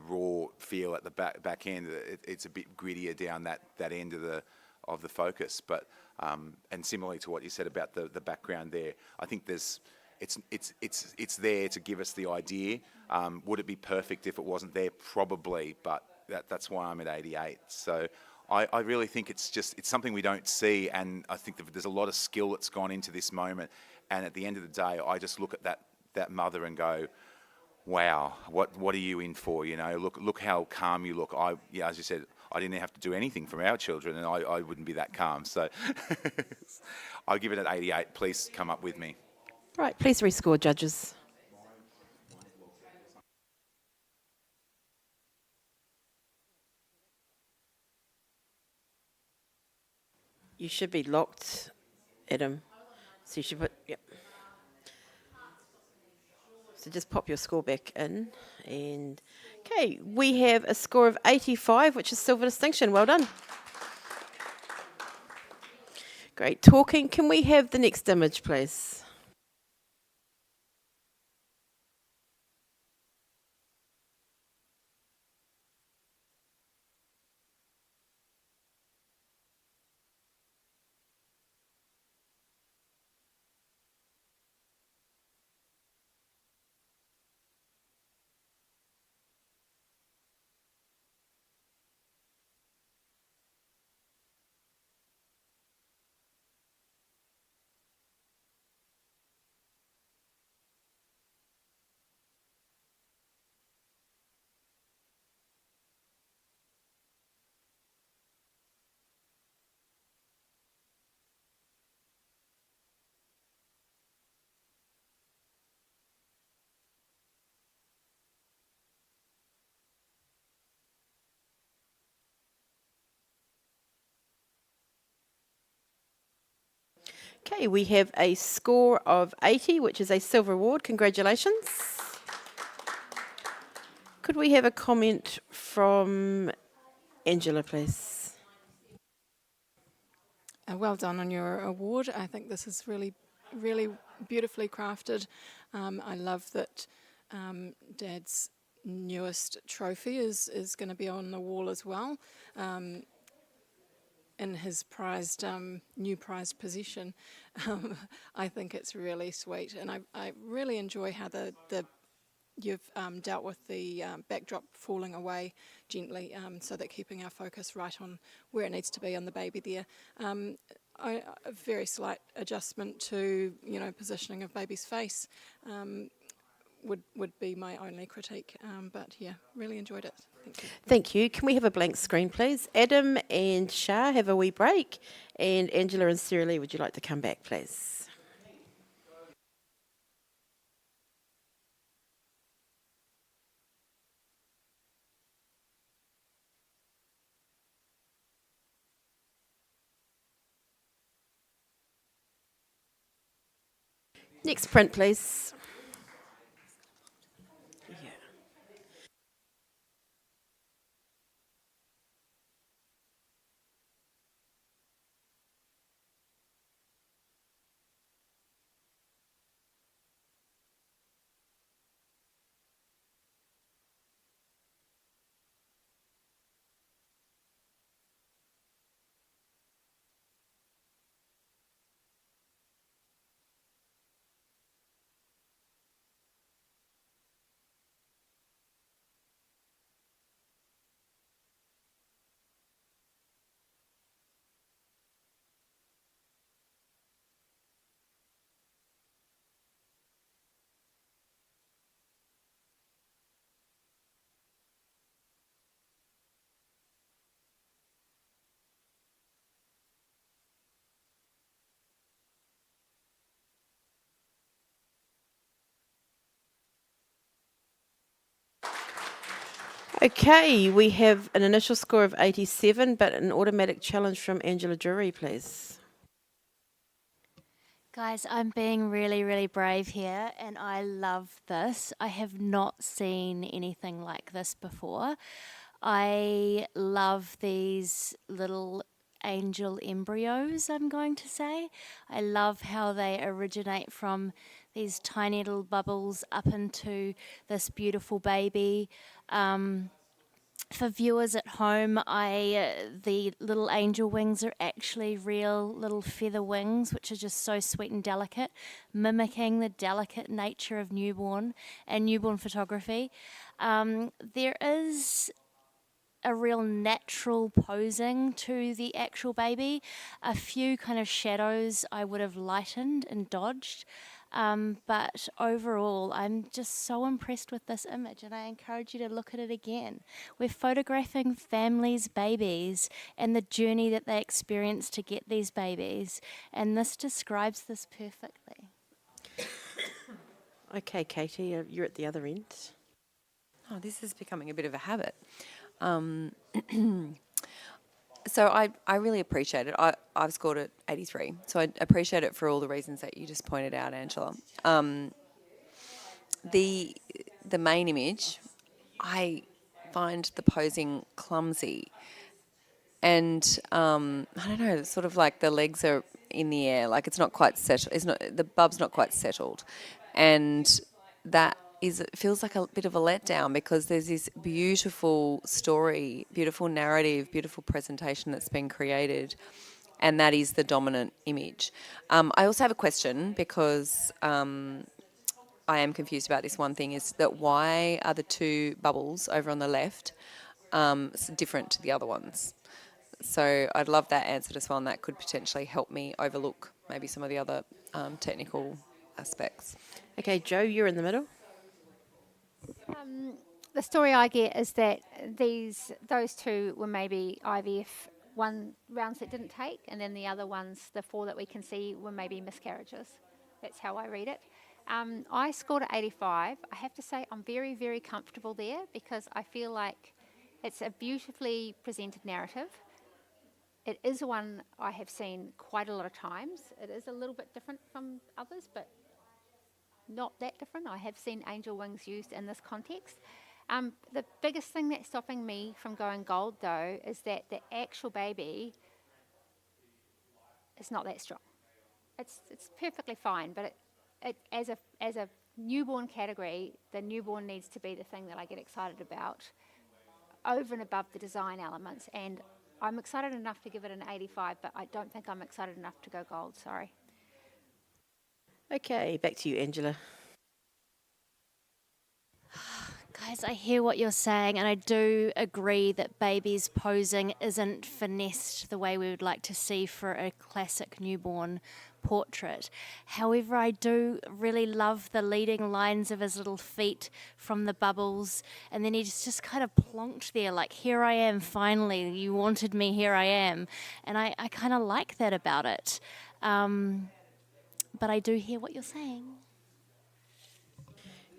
raw feel at the back end. It's a bit grittier down that end of the focus, but and similarly to what you said about the background there, I think it's there to give us the idea. Would it be perfect if it wasn't there? Probably, but that's why I'm at 88. So I really think it's something we don't see, and I think there's a lot of skill that's gone into this moment. And at the end of the day, I just look at that mother and go, wow, what are you in for? Look how calm you look. As you said, I didn't have to do anything from our children, and I wouldn't be that calm. So I'll give it an 88. Please come up with me. Right, please rescore, judges. You should be locked, Adam. So you should yep. So just pop your score back in. And okay, we have a score of 85, which is silver distinction. Well done. Great talking. Can we have the next image, please? Okay, we have a score of 80, which is a silver award. Congratulations. Could we have a comment from Angela, please? Well done on your award. I think this is really beautifully crafted. I love that Dad's newest trophy is going to be on the wall as well, in his new prized possession. I think it's really sweet, and I really enjoy how you've dealt with the backdrop falling away gently, so that keeping our focus right on where it needs to be on the baby there. A very slight adjustment to positioning of baby's face would be my only critique, but yeah, really enjoyed it. Thank you. Thank you. Can we have a blank screen, please? Adam and Shah, have a wee break. And Angela and Sarah Lee, would you like to come back, please? Next print, please. Okay, we have an initial score of 87, but an automatic challenge from Angela Drury, please. Guys, I'm being really brave here, and I love this. I have not seen anything like this before. I love these little angel embryos, I'm going to say. I love how they originate from these tiny little bubbles up into this beautiful baby. For viewers at home, the little angel wings are actually real little feather wings, which are just so sweet and delicate, mimicking the delicate nature of newborn and newborn photography. There is a real natural posing to the actual baby. A few kind of shadows I would have lightened and dodged. But overall, I'm just so impressed with this image, and I encourage you to look at it again. We're photographing families' babies and the journey that they experience to get these babies, and this describes this perfectly. Okay, Katie, you're at the other end. Oh, this is becoming a bit of a habit. So I really appreciate it. I've scored it 83. So I appreciate it for all the reasons that you just pointed out, Angela. The main image, I find the posing clumsy. And I don't know, it's sort of like the legs are in the air, like it's not quite settled. It's not, the bub's not quite settled. And that it feels like a bit of a letdown, because there's this beautiful story, beautiful narrative, beautiful presentation that's been created, and that is the dominant image. I also have a question, because I am confused about this one thing, is that why are the two bubbles over on the left different to the other ones? So I'd love that answered as well, and that could potentially help me overlook maybe some of the other technical aspects. Okay, Joe, you're in the middle. The story I get is that those two were maybe IVF rounds that didn't take, and then the other ones, the 4 that we can see, were maybe miscarriages. That's how I read it. I scored at 85. I have to say I'm very comfortable there, because I feel like it's a beautifully presented narrative. It is one I have seen quite a lot of times. It is a little bit different from others, but not that different. I have seen angel wings used in this context. The biggest thing that's stopping me from going gold, though, is that the actual baby is not that strong. It's perfectly fine, but it as a newborn category, the newborn needs to be the thing that I get excited about, over and above the design elements. And I'm excited enough to give it an 85, but I don't think I'm excited enough to go gold. Sorry. Okay, back to you, Angela. Guys, I hear what you're saying, and I do agree that babies posing isn't finessed the way we would like to see for a classic newborn portrait. However, I do really love the leading lines of his little feet from the bubbles, and then he's just kind of plonked there like, here I am, finally, you wanted me, here I am. And I kind of like that about it. But I do hear what you're saying.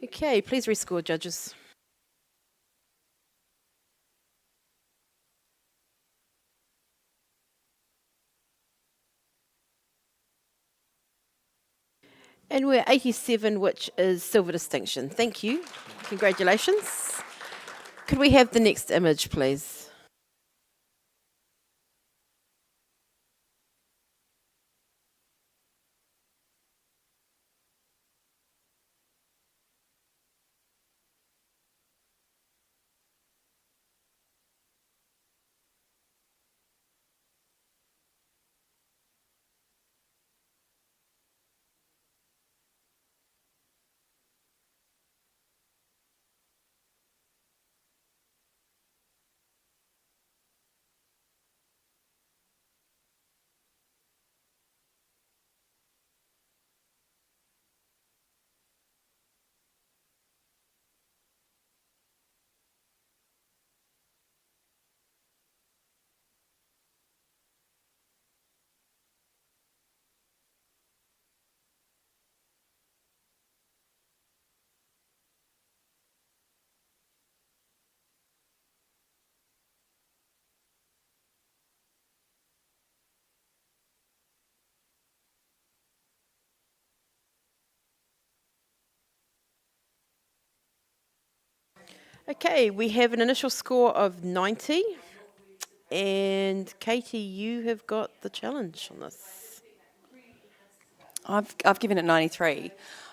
Okay, please rescore, judges. And we're 87, which is silver distinction. Thank you. Congratulations. Could we have the next image, please? Okay, we have an initial score of 90. And Katie, you have got the challenge on this. I've given it 93.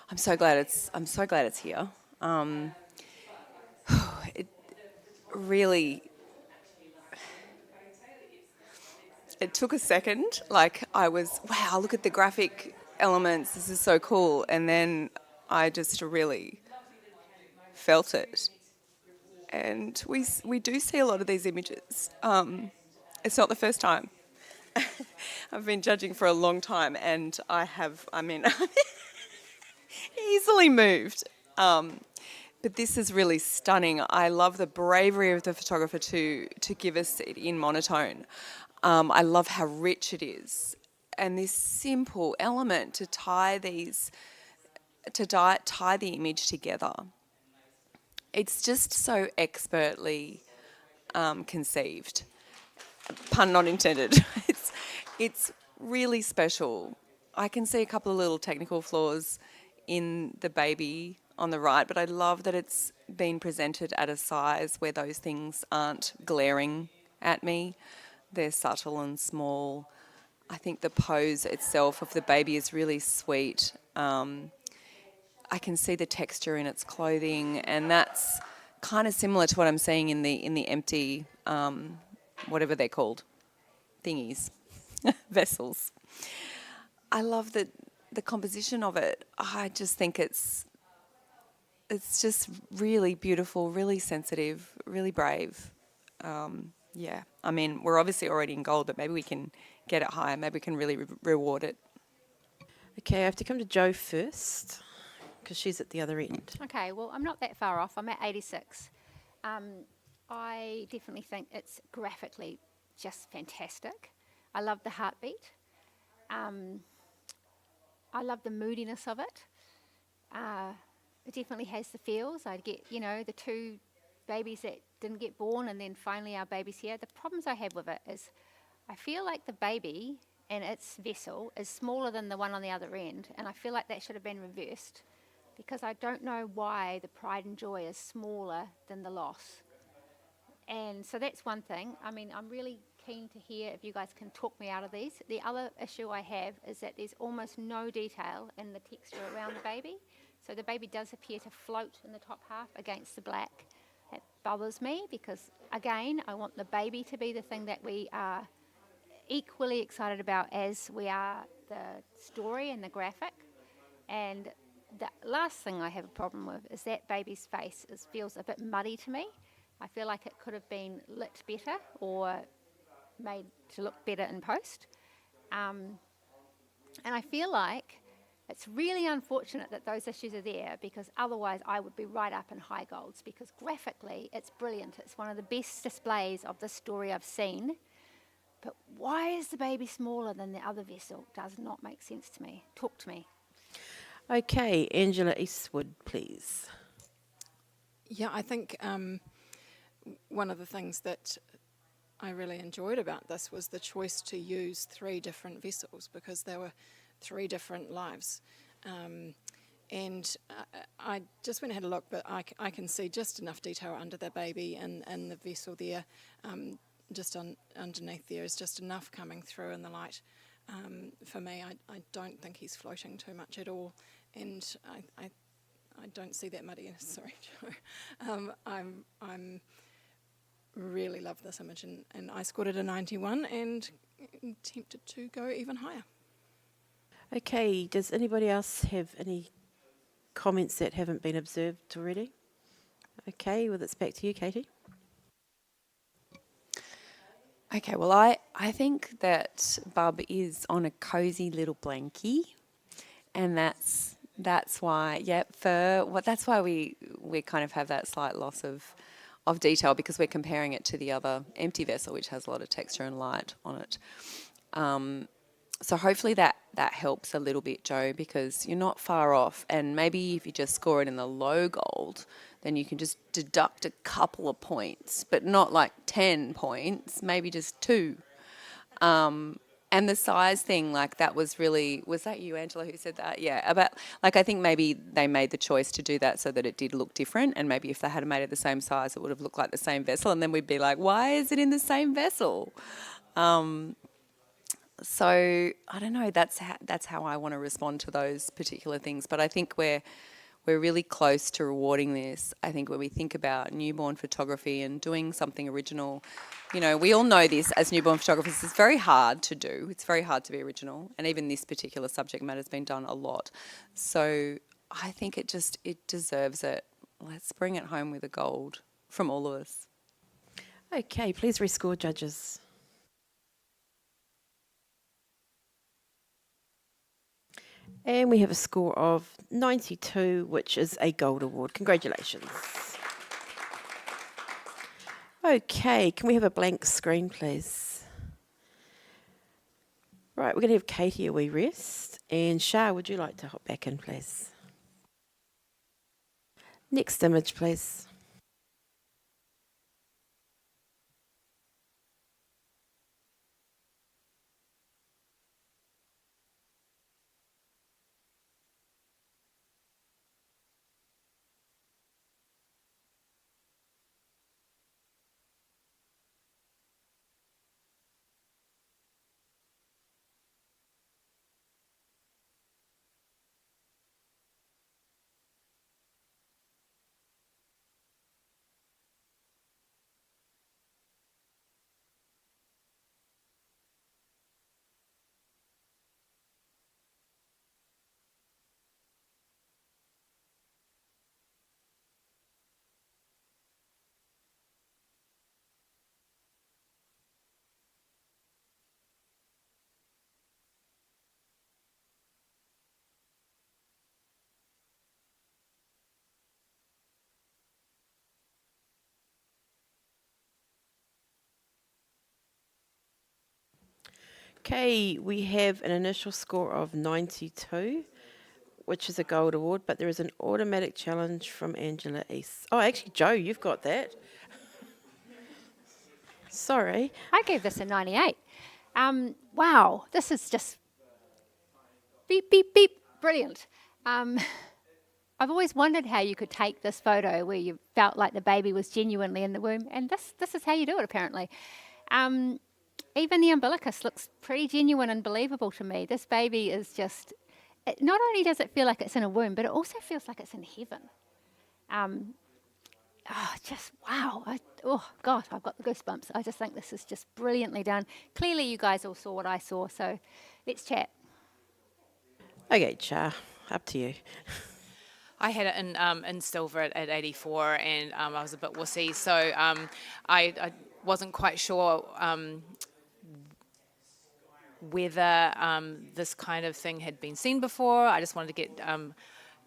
I'm so glad it's here. It really, it took a second. Like I was, wow, look at the graphic elements. This is so cool. And then I just really felt it. And we do see a lot of these images. It's not the first time. I've been judging for a long time, and easily moved. But this is really stunning. I love the bravery of the photographer to give us it in monotone. I love how rich it is, and this simple element to tie the image together. It's just so expertly conceived. Pun not intended. It's really special. I can see a couple of little technical flaws in the baby on the right, but I love that it's been presented at a size where those things aren't glaring at me. They're subtle and small. I think the pose itself of the baby is really sweet. I can see the texture in its clothing, and that's kind of similar to what I'm seeing in the empty, whatever they're called, thingies, vessels. I love the composition of it. I just think it's just really beautiful, really sensitive, really brave. Yeah, I mean, we're obviously already in gold, but maybe we can get it higher. Maybe we can really reward it. Okay, I have to come to Jo first, because she's at the other end. Okay, well, I'm not that far off. I'm at 86. I definitely think it's graphically just fantastic. I love the heartbeat. I love the moodiness of it. It definitely has the feels. I get, the two babies that didn't get born and then finally our baby's here. The problems I have with it is I I feel like the baby and its vessel is smaller than the one on the other end, and I feel like that should have been reversed, because I don't know why the pride and joy is smaller than the loss. And so that's one thing. I mean, I'm really keen to hear if you guys can talk me out of these. The other issue I have is that there's almost no detail in the texture around the baby. So the baby does appear to float in the top half against the black. It bothers me because, again, I want the baby to be the thing that we are equally excited about as we are the story and the graphic. And the last thing I have a problem with is that baby's face feels a bit muddy to me. I feel like it could have been lit better or made to look better in post. And I feel like it's really unfortunate that those issues are there, because otherwise I would be right up in high golds, because graphically it's brilliant. It's one of the best displays of this story I've seen. But why is the baby smaller than the other vessel? Does not make sense to me. Talk to me. Okay, Angela Eastwood, please. Yeah, I think one of the things that I really enjoyed about this was the choice to use 3 different vessels, because there were 3 different lives. And I just went and had a look, but I can see just enough detail under the baby and the vessel there. Just underneath there is just enough coming through in the light. For me, I don't think he's floating too much at all, and I don't see that muddy. Sorry, Joe. I'm really love this image, and I scored it a 91 and tempted to go even higher. Okay, does anybody else have any comments that haven't been observed already? Okay, well, it's back to you, Katie. Okay, well, I think that Bub is on a cosy little blankie, and that's why, that's why we kind of have that slight loss of detail, because we're comparing it to the other empty vessel, which has a lot of texture and light on it. So hopefully that helps a little bit, Joe, because you're not far off, and maybe if you just score it in the low gold, then you can just deduct a couple of points, but not like 10 points, maybe just 2. And the size thing, like that was that you, Angela, who said that? Yeah, about, like, I think maybe they made the choice to do that so that it did look different, and maybe if they had made it the same size, it would have looked like the same vessel, and then we'd be like, why is it in the same vessel? So I don't know. That's how I want to respond to those particular things. But I think we're really close to rewarding this. I think when we think about newborn photography and doing something original, we all know this as newborn photographers. It's very hard to do. It's very hard to be original, and even this particular subject matter has been done a lot. So I think it deserves it. Let's bring it home with a gold from all of us. Okay, please rescore, judges. And we have a score of 92, which is a gold award. Congratulations. Okay, can we have a blank screen, please? Right, we're going to have Katie a wee rest. And Shah, would you like to hop back in, please? Next image, please. Okay, we have an initial score of 92, which is a gold award, but there is an automatic challenge from Angela East. Oh, actually, Joe, you've got that. Sorry. I gave this a 98. Wow, this is just beep, beep, beep, brilliant. I've always wondered how you could take this photo where you felt like the baby was genuinely in the womb, and this is how you do it, apparently. Even the umbilicus looks pretty genuine and believable to me. This baby is just, not only does it feel like it's in a womb, but it also feels like it's in heaven. Just wow. Oh, gosh, I've got the goosebumps. I just think this is just brilliantly done. Clearly, you guys all saw what I saw, so let's chat. Okay, Char, up to you. I had it in silver at 84, and I was a bit wussy, so I wasn't quite sure whether this kind of thing had been seen before. I just wanted to get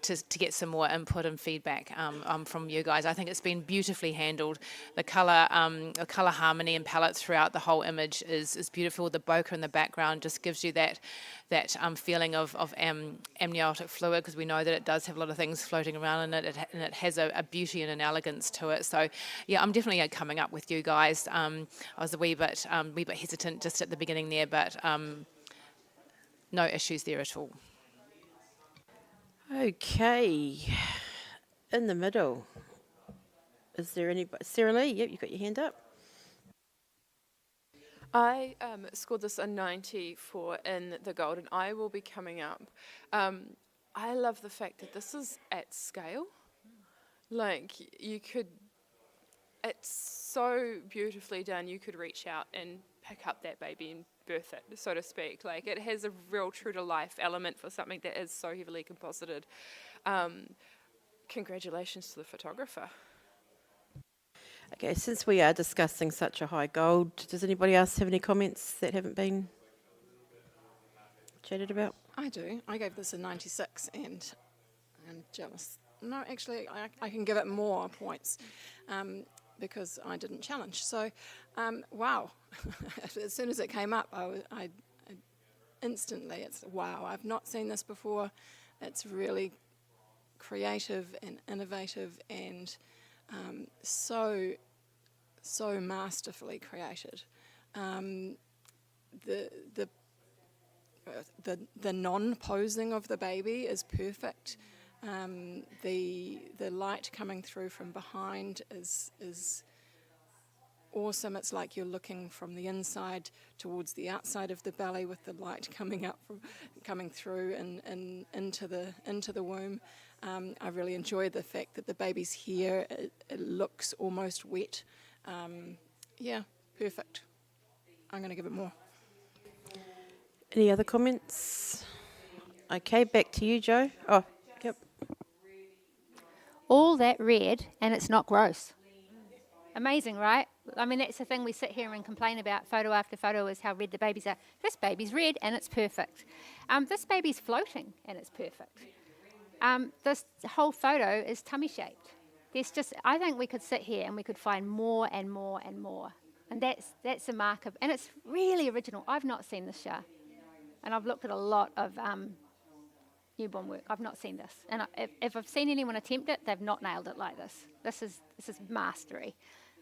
to get some more input and feedback from you guys. I think it's been beautifully handled. The color harmony and palette throughout the whole image is beautiful. The bokeh in the background just gives you that feeling of amniotic fluid, because we know that it does have a lot of things floating around in it, and it has a beauty and an elegance to it. So yeah, I'm definitely coming up with you guys. I was a wee bit hesitant just at the beginning there, but no issues there at all. Okay, in the middle. Is there anybody? Sarah Lee, yep, you got your hand up. I scored this a 94 in the gold, and I will be coming up. I love the fact that this is at scale. Like, you could, it's so beautifully done, you could reach out and pick up that baby and birth it, so to speak. Like, it has a real true-to-life element for something that is so heavily composited. Congratulations to the photographer. Okay, since we are discussing such a high gold, does anybody else have any comments that haven't been chatted about? I do. I gave this a 96, and I'm jealous. No, actually, I can give it more points because I didn't challenge. So, wow. As soon as it came up, I instantly, it's wow. I've not seen this before. It's really creative and innovative, and so masterfully created. The non-posing of the baby is perfect. The light coming through from behind is awesome. It's like you're looking from the inside towards the outside of the belly, with the light coming through and into the womb. I really enjoy the fact that the baby's hair, it looks almost wet. Yeah, perfect. I'm going to give it more. Any other comments? Okay, back to you, Joe. Oh, yep. All that red, and it's not gross. Amazing, right? I mean, that's the thing we sit here and complain about photo after photo, is how red the babies are. This baby's red, and it's perfect. This baby's floating, and it's perfect. This whole photo is tummy-shaped. I think we could sit here and we could find more and more and more. And that's a mark of, and it's really original. I've not seen this show. And I've looked at a lot of newborn work. I've not seen this. And if I've seen anyone attempt it, they've not nailed it like this. This is mastery.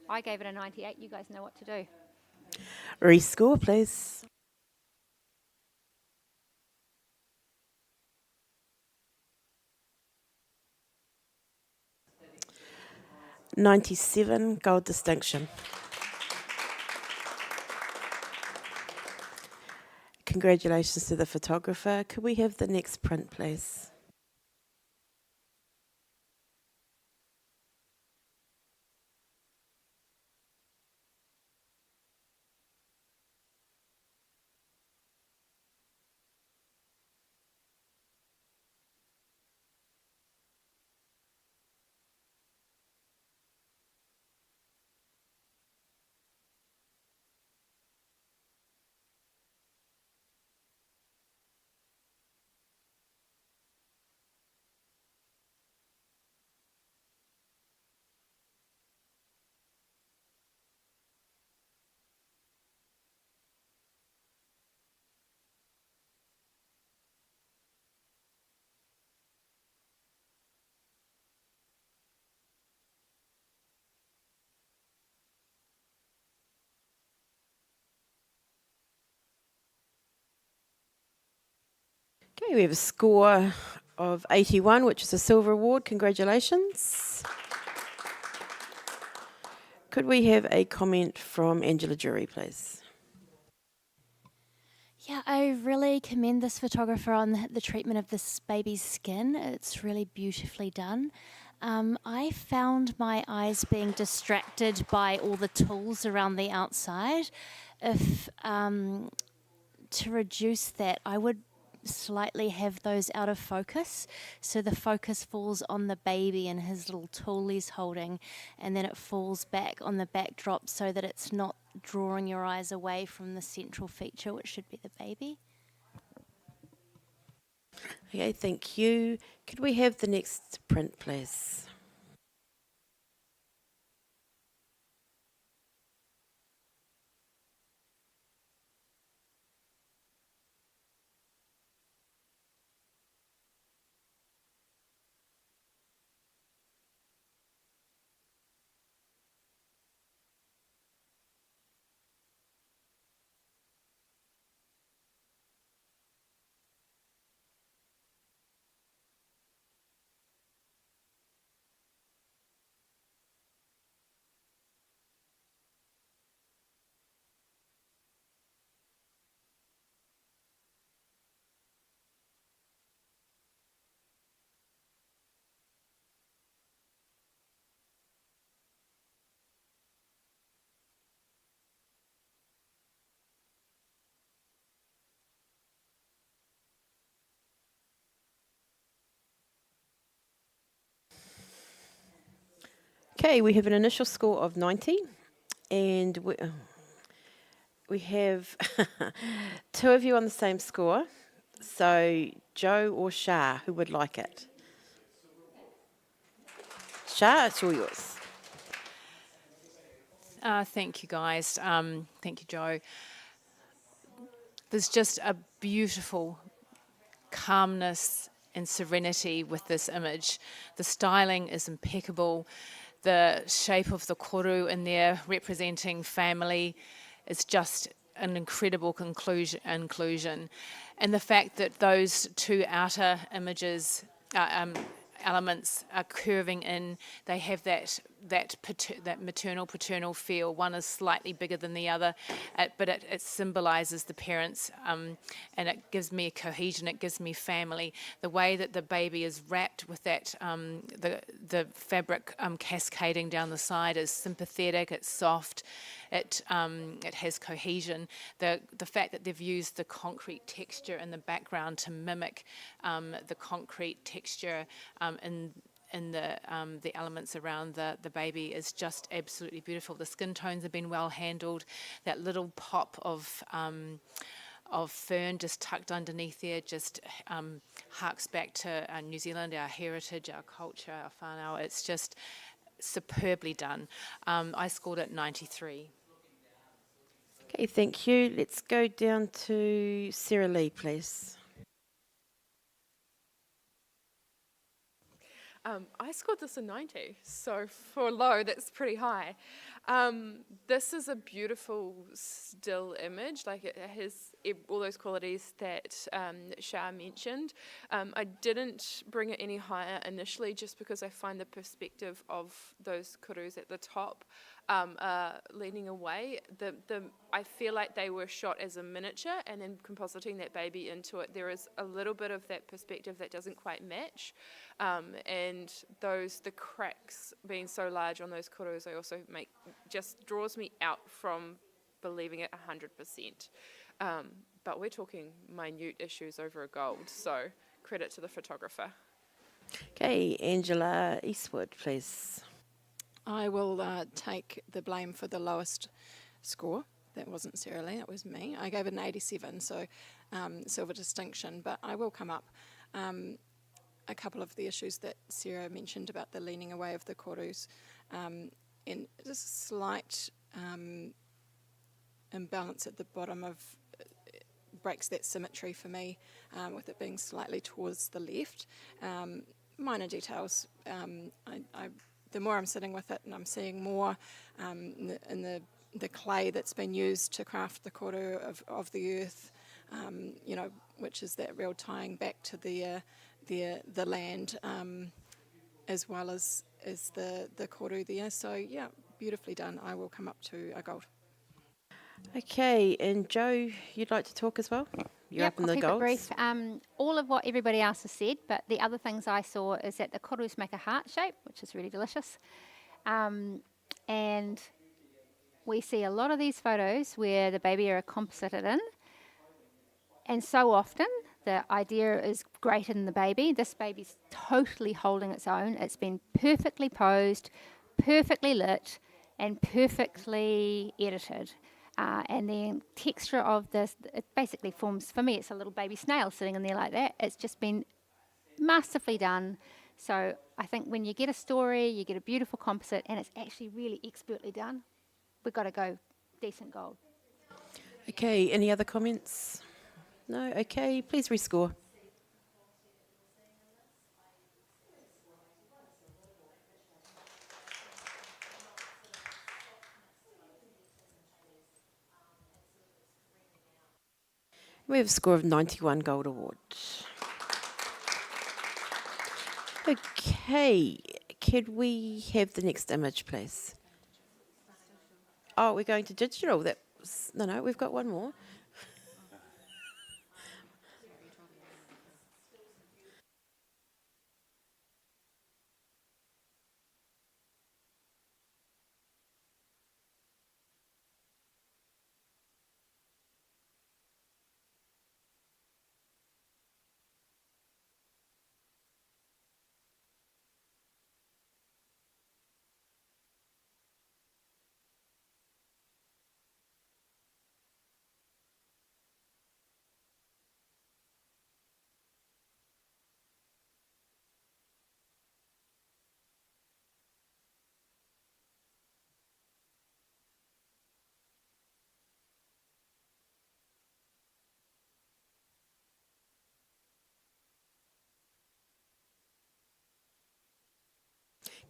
I gave it a 98. You guys know what to do. Rescore, please. $97, gold distinction. Congratulations to the photographer. Could we have the next print, please? Okay, we have a score of 81, which is a silver award. Congratulations. Could we have a comment from Angela Jury, please? Yeah, I really commend this photographer on the treatment of this baby's skin. It's really beautifully done. I found my eyes being distracted by all the tools around the outside. If to reduce that, I would slightly have those out of focus, so the focus falls on the baby and his little tool he's holding, and then it falls back on the backdrop so that it's not drawing your eyes away from the central feature, which should be the baby. Okay, thank you. Could we have the next print, please? Okay, we have an initial score of 90, and we have two of you on the same score. So, Joe or Shah, who would like it? Shah, it's all yours. Thank you, guys. Thank you, Joe. There's just a beautiful calmness and serenity with this image. The styling is impeccable. The shape of the koru in there representing family is just an incredible inclusion. And the fact that those two outer images, elements are curving in, they have that maternal paternal feel. One is slightly bigger than the other, but it symbolises the parents, and it gives me cohesion, it gives me family. The way that the baby is wrapped with that, the fabric cascading down the side is sympathetic, it's soft, it has cohesion. The fact that they've used the concrete texture in the background to mimic the concrete texture in the elements around the baby is just absolutely beautiful. The skin tones have been well handled. That little pop of fern just tucked underneath there just harks back to New Zealand, our heritage, our culture, our whānau. It's just superbly done. I scored it 93. Okay, thank you. Let's go down to Sarah Lee, please. I scored this a 90, so for low, that's pretty high. This is a beautiful still image, like it has all those qualities that Shah mentioned. I didn't bring it any higher initially just because I find the perspective of those kurus at the top leaning away. I feel like they were shot as a miniature, and then compositing that baby into it, there is a little bit of that perspective that doesn't quite match. And the cracks being so large on those kurus, I also just draws me out from believing it 100%. But we're talking minute issues over a gold, so credit to the photographer. Okay, Angela Eastwood, please. I will take the blame for the lowest score. That wasn't Sarah Lee, it was me. I gave it an 87, so silver distinction, but I will come up. A couple of the issues that Sarah mentioned about the leaning away of the korus, and just a slight imbalance at the bottom breaks that symmetry for me, with it being slightly towards the left. Minor details. The more I'm sitting with it, and I'm seeing more in the clay that's been used to craft the koru of the earth, which is that real tying back to the land, as well as the koru there. So yeah, beautifully done. I will come up to a gold. Okay, and Joe, you'd like to talk as well? You're up in I'll the keep golds. it brief. All of what everybody else has said, but the other things I saw is that the korus make a heart shape, which is really delicious. And we see a lot of these photos where the baby are composited in, and so often the idea is greater than the baby. This baby's totally holding its own. It's been perfectly posed, perfectly lit, and perfectly edited. And the texture of this, it basically forms, for me, it's a little baby snail sitting in there like that. It's just been masterfully done. So I think when you get a story, you get a beautiful composite, and it's actually really expertly done, we've got to go decent gold. Okay, any other comments? No? Okay, please rescore. We have a score of 91 gold award. Okay, could we have the next image, please? Oh, we're going to digital. No, we've got one more.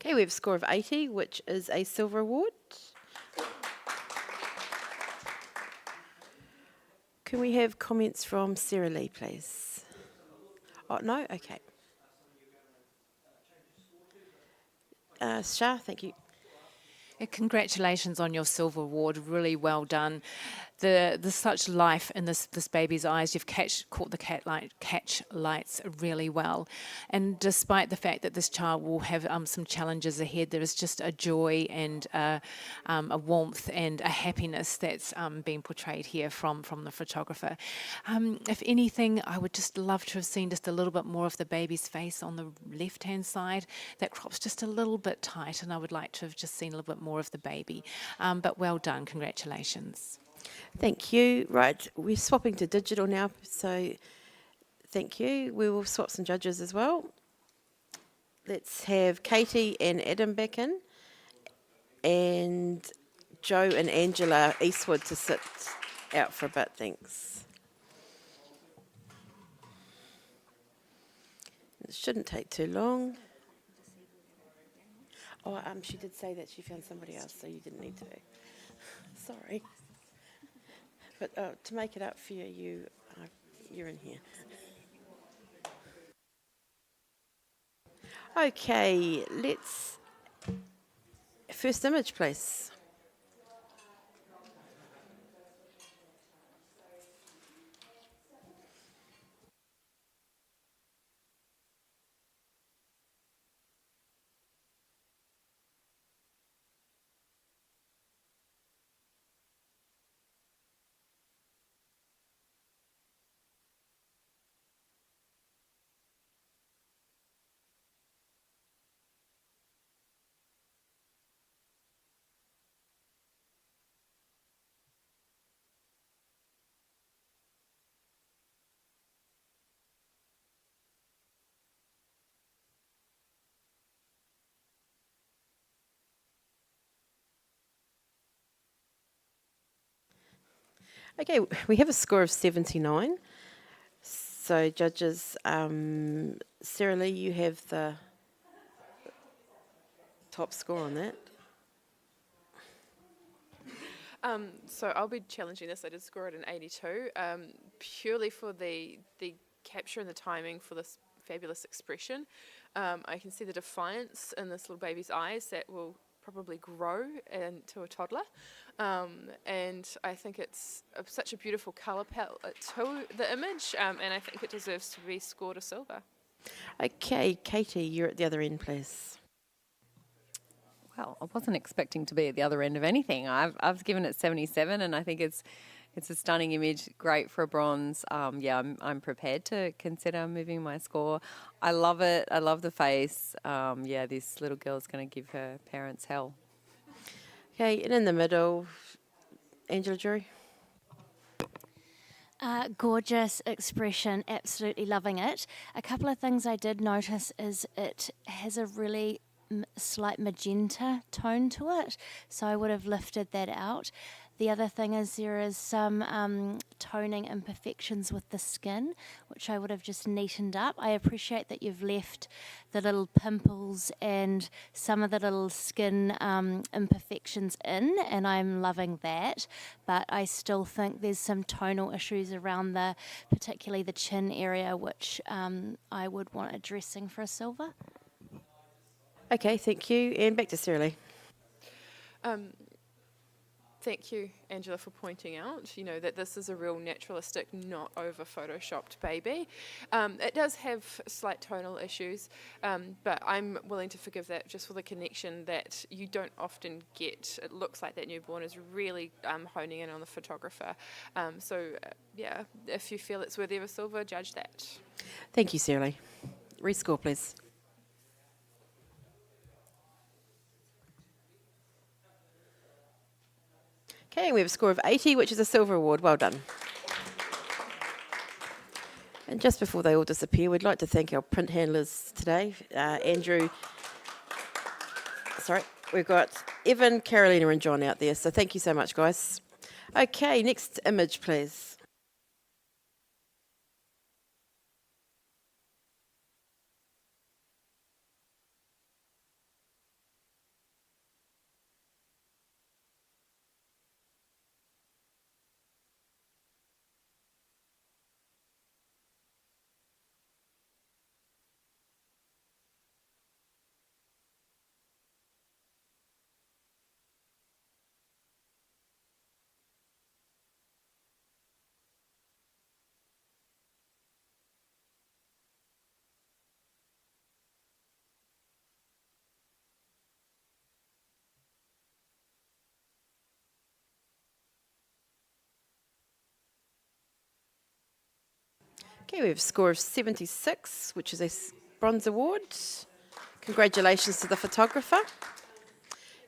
Okay, we have a score of 80, which is a silver award. Can we have comments from Sarah Lee, please? Oh, no? Okay. Shah, thank you. Congratulations on your silver award. Really well done. There's such life in this baby's eyes. You've caught the catch lights really well. And despite the fact that this child will have some challenges ahead, there is just a joy and a warmth and a happiness that's being portrayed here from the photographer. If anything, I would just love to have seen just a little bit more of the baby's face on the left-hand side. That crop's just a little bit tight, and I would like to have just seen a little bit more of the baby. But well done. Congratulations. Thank you. Right, we're swapping to digital now, so thank you. We will swap some judges as well. Let's have Katie and Adam back in, and Joe and Angela Eastwood to sit out for a bit, thanks. It shouldn't take too long. Oh, she did say that she found somebody else, so you didn't need to. Sorry. But to make it up for you, you're in here. Okay, let's... First image, please. Okay, we have a score of 79. So judges, Sarah Lee, you have the top score on that. So I'll be challenging this. I did score it an 82, purely for the capture and the timing for this fabulous expression. I can see the defiance in this little baby's eyes that will probably grow into a toddler. And I think it's such a beautiful colour palette to the image, and I think it deserves to be scored a silver. Okay, Katie, you're at the other end, please. Well, I wasn't expecting to be at the other end of anything. I've given it 77, and I think it's a stunning image, great for a bronze. I'm prepared to consider moving my score. I love it. I love the face. This little girl's going to give her parents hell. Okay, and in the middle, Angela Jury. Gorgeous expression, absolutely loving it. A couple of things I did notice is it has a really slight magenta tone to it, so I would have lifted that out. The other thing is there is some toning imperfections with the skin, which I would have just neatened up. I appreciate that you've left the little pimples and some of the little skin imperfections in, and I'm loving that. But I still think there's some tonal issues around particularly the chin area, which I would want addressing for a silver. Okay, thank you. And back to Sarah Lee. Thank you, Angela, for pointing out, that this is a real naturalistic, not over-photoshopped baby. It does have slight tonal issues, but I'm willing to forgive that just for the connection that you don't often get. It looks like that newborn is really honing in on the photographer. If you feel it's worthy of a silver, judge that. Thank you, Sarah Lee. Rescore, please. Okay, we have a score of 80, which is a silver award. Well done. And just before they all disappear, we'd like to thank our print handlers today. We've got Evan, Carolina and John out there, so thank you so much, guys. Okay, next image, please. Okay, we have a score of 76, which is a bronze award. Congratulations to the photographer.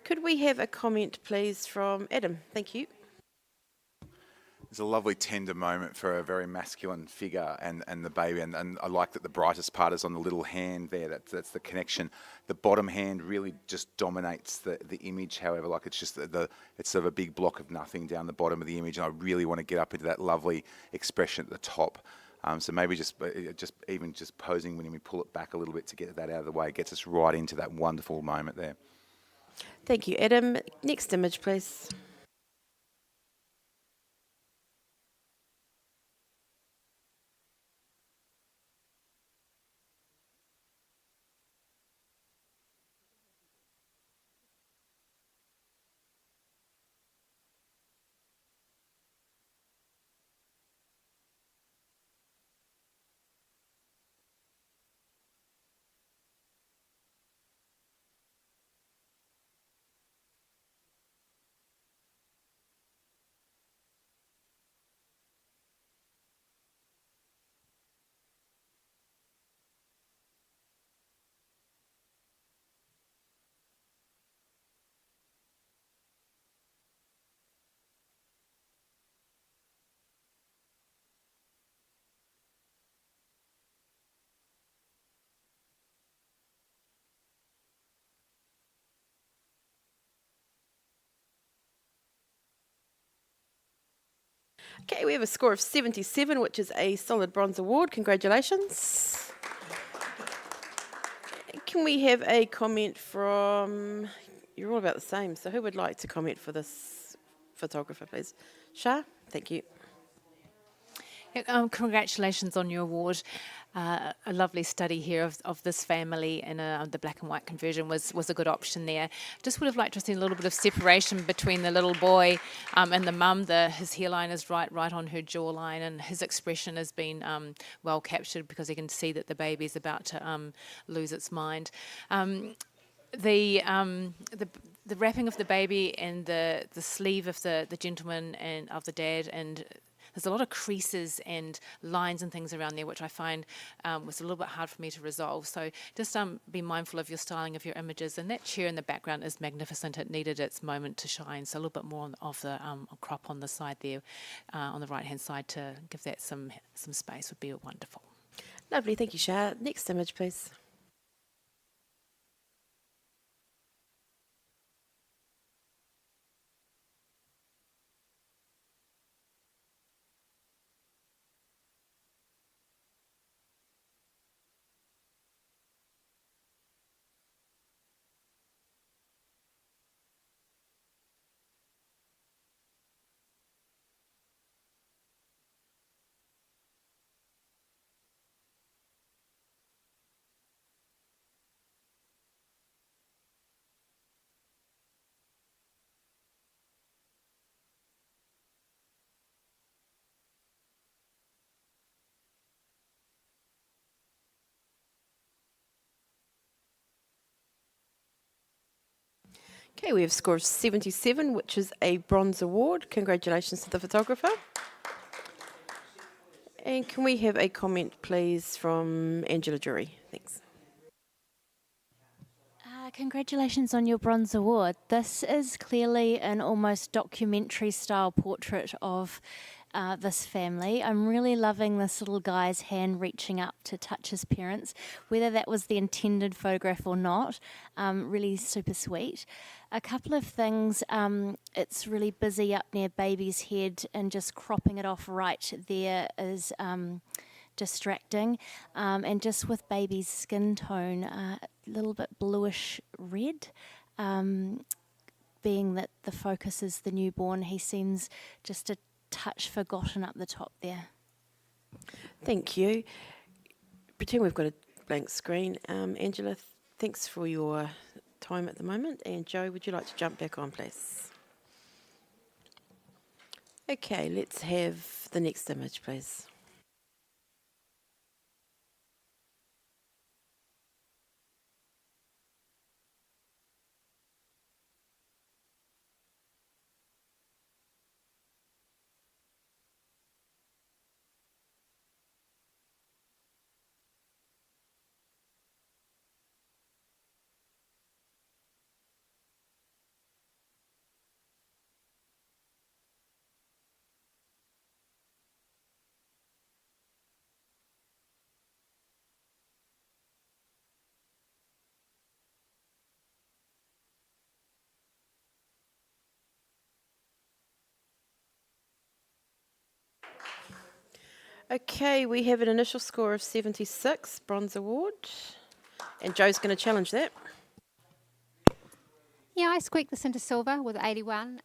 Could we have a comment, please, from Adam? Thank you. It's a lovely tender moment for a very masculine figure and the baby, and I like that the brightest part is on the little hand there. That's the connection. The bottom hand really just dominates the image. However, like it's just it's sort of a big block of nothing down the bottom of the image, and I really want to get up into that lovely expression at the top. So maybe just posing when we pull it back a little bit to get that out of the way gets us right into that wonderful moment there. Thank you, Adam. Next image, please. Okay, we have a score of 77, which is a solid bronze award. Congratulations. Can we have a comment from... You're all about the same, so who would like to comment for this photographer, please. Shah, thank you. Yeah, congratulations on your award. A lovely study here of this family, and the black and white conversion was a good option there. Just would have liked to see a little bit of separation between the little boy and the mum. His hairline is right on her jawline, and his expression has been well captured because you can see that the baby's about to lose its mind. The wrapping of the baby and the sleeve of the gentleman and of the dad, and there's a lot of creases and lines and things around there, which I find was a little bit hard for me to resolve. So just be mindful of your styling of your images. And that chair in the background is magnificent. It needed its moment to shine. So a little bit more of the crop on the side there, on the right-hand side, to give that some space would be wonderful. Lovely, thank you, Shah. Next image, please. Okay, we have a score of 77, which is a bronze award. Congratulations to the photographer. And can we have a comment, please, from Angela Jury? Thanks. Congratulations on your bronze award. This is clearly an almost documentary style portrait of this family. I'm really loving this little guy's hand reaching up to touch his parents, whether that was the intended photograph or not. Really super sweet. A couple of things, it's really busy up near baby's head, and just cropping it off right there is distracting, and just with baby's skin tone, a little bit bluish red, being that the focus is the newborn. He seems just a touch forgotten up the top there. Thank you. Pretend we've got a blank screen. Angela, thanks for your time at the moment. And Joe, would you like to jump back on, please? Okay, let's have the next image, please. Okay, we have an initial score of 76, bronze award. And Joe's going to challenge that. Yeah, I squeaked this into silver with 81.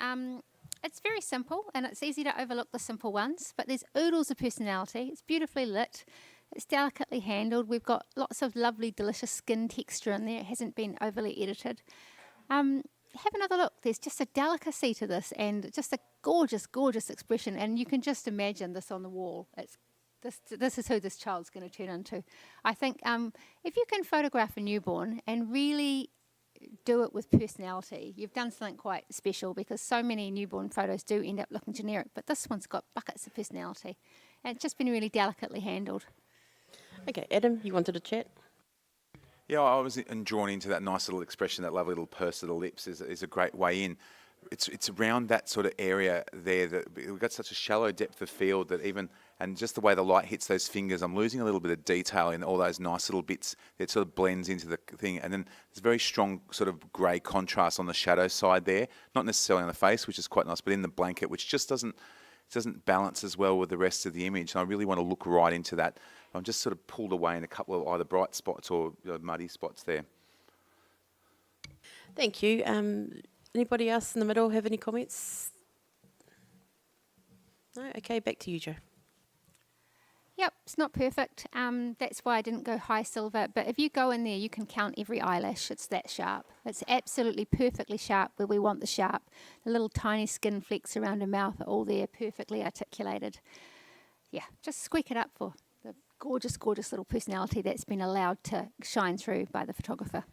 It's very simple, and it's easy to overlook the simple ones, but there's oodles of personality. It's beautifully lit. It's delicately handled. We've got lots of lovely, delicious skin texture in there. It hasn't been overly edited. Have another look. There's just a delicacy to this, and just a gorgeous, gorgeous expression. And you can just imagine this on the wall. This is who this child's going to turn into. I think if you can photograph a newborn and really do it with personality, you've done something quite special, because so many newborn photos do end up looking generic, but this one's got buckets of personality, and it's just been really delicately handled. Okay, Adam, you wanted to chat? Yeah, I was drawn into that nice little expression, that lovely little purse of the lips is a great way in. It's around that sort of area there that we've got such a shallow depth of field that even, and just the way the light hits those fingers, I'm losing a little bit of detail in all those nice little bits that sort of blends into the thing. And then there's a very strong sort of grey contrast on the shadow side there, not necessarily on the face, which is quite nice, but in the blanket, which just doesn't balance as well with the rest of the image. And I really want to look right into that. I'm just sort of pulled away in a couple of either bright spots or muddy spots there. Thank you. Anybody else in the middle have any comments? No? Okay, back to you, Joe. Yep, it's not perfect. That's why I didn't go high silver. But if you go in there, you can count every eyelash. It's that sharp. It's absolutely perfectly sharp where we want the sharp. The little tiny skin flecks around her mouth are all there, perfectly articulated. Yeah, just squeak it up for the gorgeous, gorgeous little personality that's been allowed to shine through by the photographer.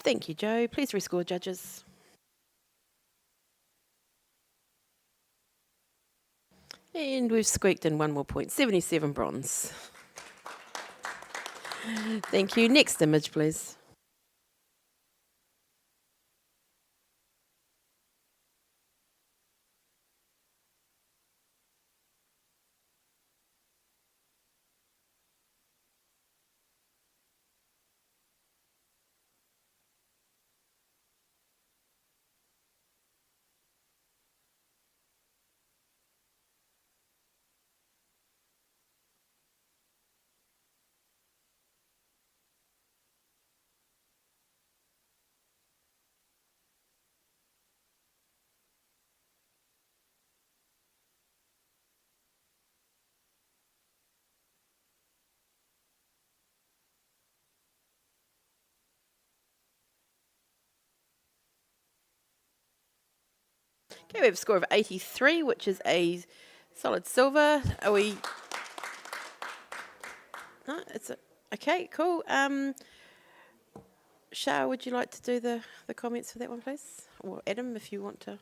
Thank you, Joe. Please rescore, judges. And we've squeaked in one more point, 77 bronze. Thank you. Next image, please. Okay, we have a score of 83, which is a solid silver. Are we... No, it's a... Okay, cool. Shah, would you like to do the comments for that one, please? Or Adam, if you want to.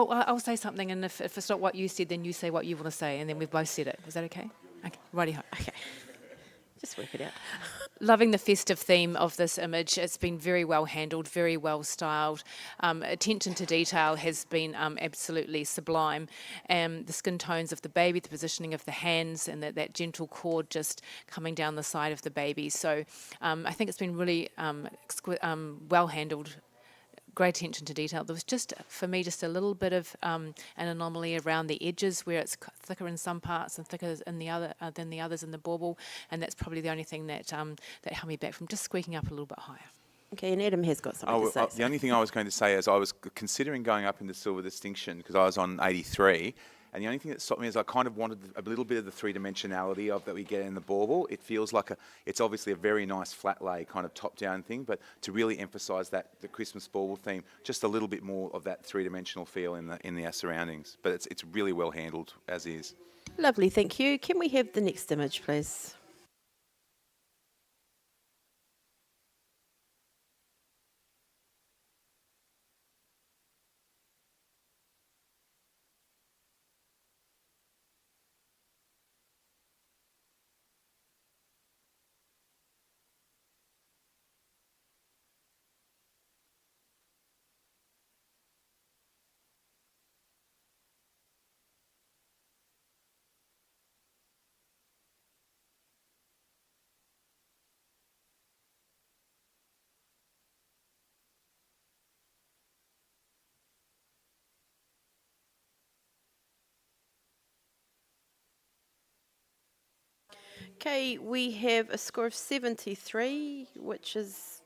I'll say something, and if it's not what you said, then you say what you want to say, and then we've both said it. Is that okay? Okay, righty-ho. Okay. Just work it out. Loving the festive theme of this image. It's been very well handled, very well styled. Attention to detail has been absolutely sublime. The skin tones of the baby, the positioning of the hands, and that gentle cord just coming down the side of the baby. So I think it's been really well handled. Great attention to detail. There was just, for me, just a little bit of an anomaly around the edges where it's thicker in some parts and thicker in the other than the others in the bauble, and that's probably the only thing that that held me back from just squeaking up a little bit higher. Okay, and Adam has got something to say. The only thing I was going to say is I was considering going up into silver distinction because I was on 83. And the only thing that stopped me is I kind of wanted a little bit of the three-dimensionality of that we get in the bauble. It feels like it's obviously a very nice flat lay kind of top-down thing, but to really emphasise the Christmas bauble theme, just a little bit more of that three-dimensional feel in the surroundings. But it's really well handled as is. Lovely, thank you. Can we have the next image, please? Okay, we have a score of 73, which is...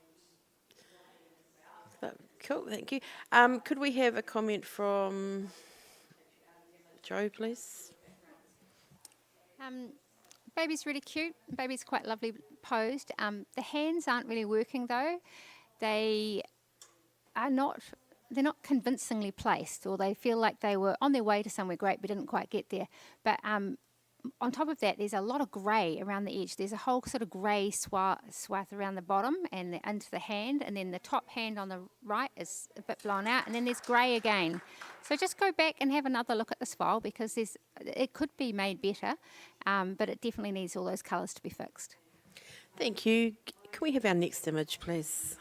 Cool, thank you. Could we have a comment from Joe, please? Baby's really cute. Baby's quite lovely posed. The hands aren't really working though. They are not. They're not convincingly placed, or they feel like they were on their way to somewhere great but didn't quite get there. But on top of that, there's a lot of grey around the edge. There's a whole sort of grey swath around the bottom and into the hand, and then the top hand on the right is a bit blown out, and then there's grey again. So just go back and have another look at this file because it could be made better, but it definitely needs all those colours to be fixed. Thank you. Can we have our next image, please?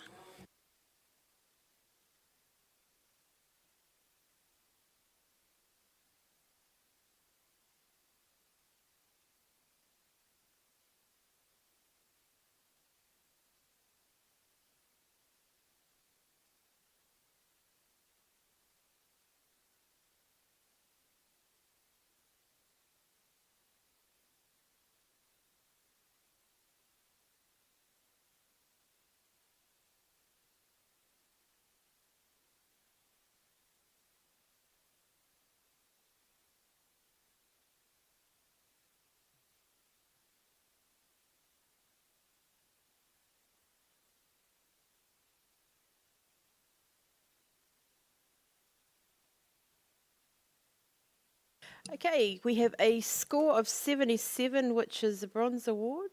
Okay, we have a score of 77, which is a bronze award.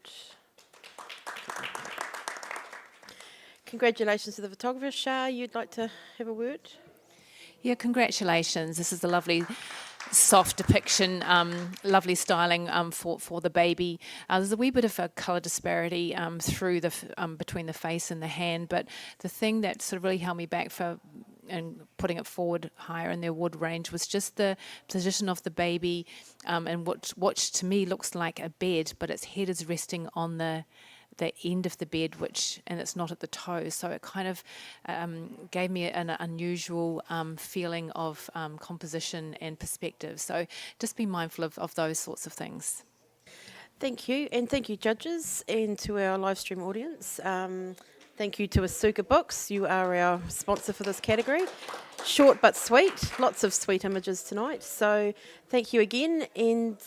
Congratulations to the photographer. Shah, you'd like to have a word? Yeah, congratulations. This is a lovely soft depiction, lovely styling for the baby. There's a wee bit of a colour disparity through the between the face and the hand, but the thing that sort of really held me back and putting it forward higher in the award range was just the position of the baby, and what to me looks like a bed, but its head is resting on the end of the bed, and it's not at the toes, so it kind of gave me an unusual feeling of composition and perspective. So just be mindful of those sorts of things. Thank you, and thank you, judges, and to our live stream audience. Thank you to Asuka Books. You are our sponsor for this category. Short but sweet, lots of sweet images tonight. So thank you again, and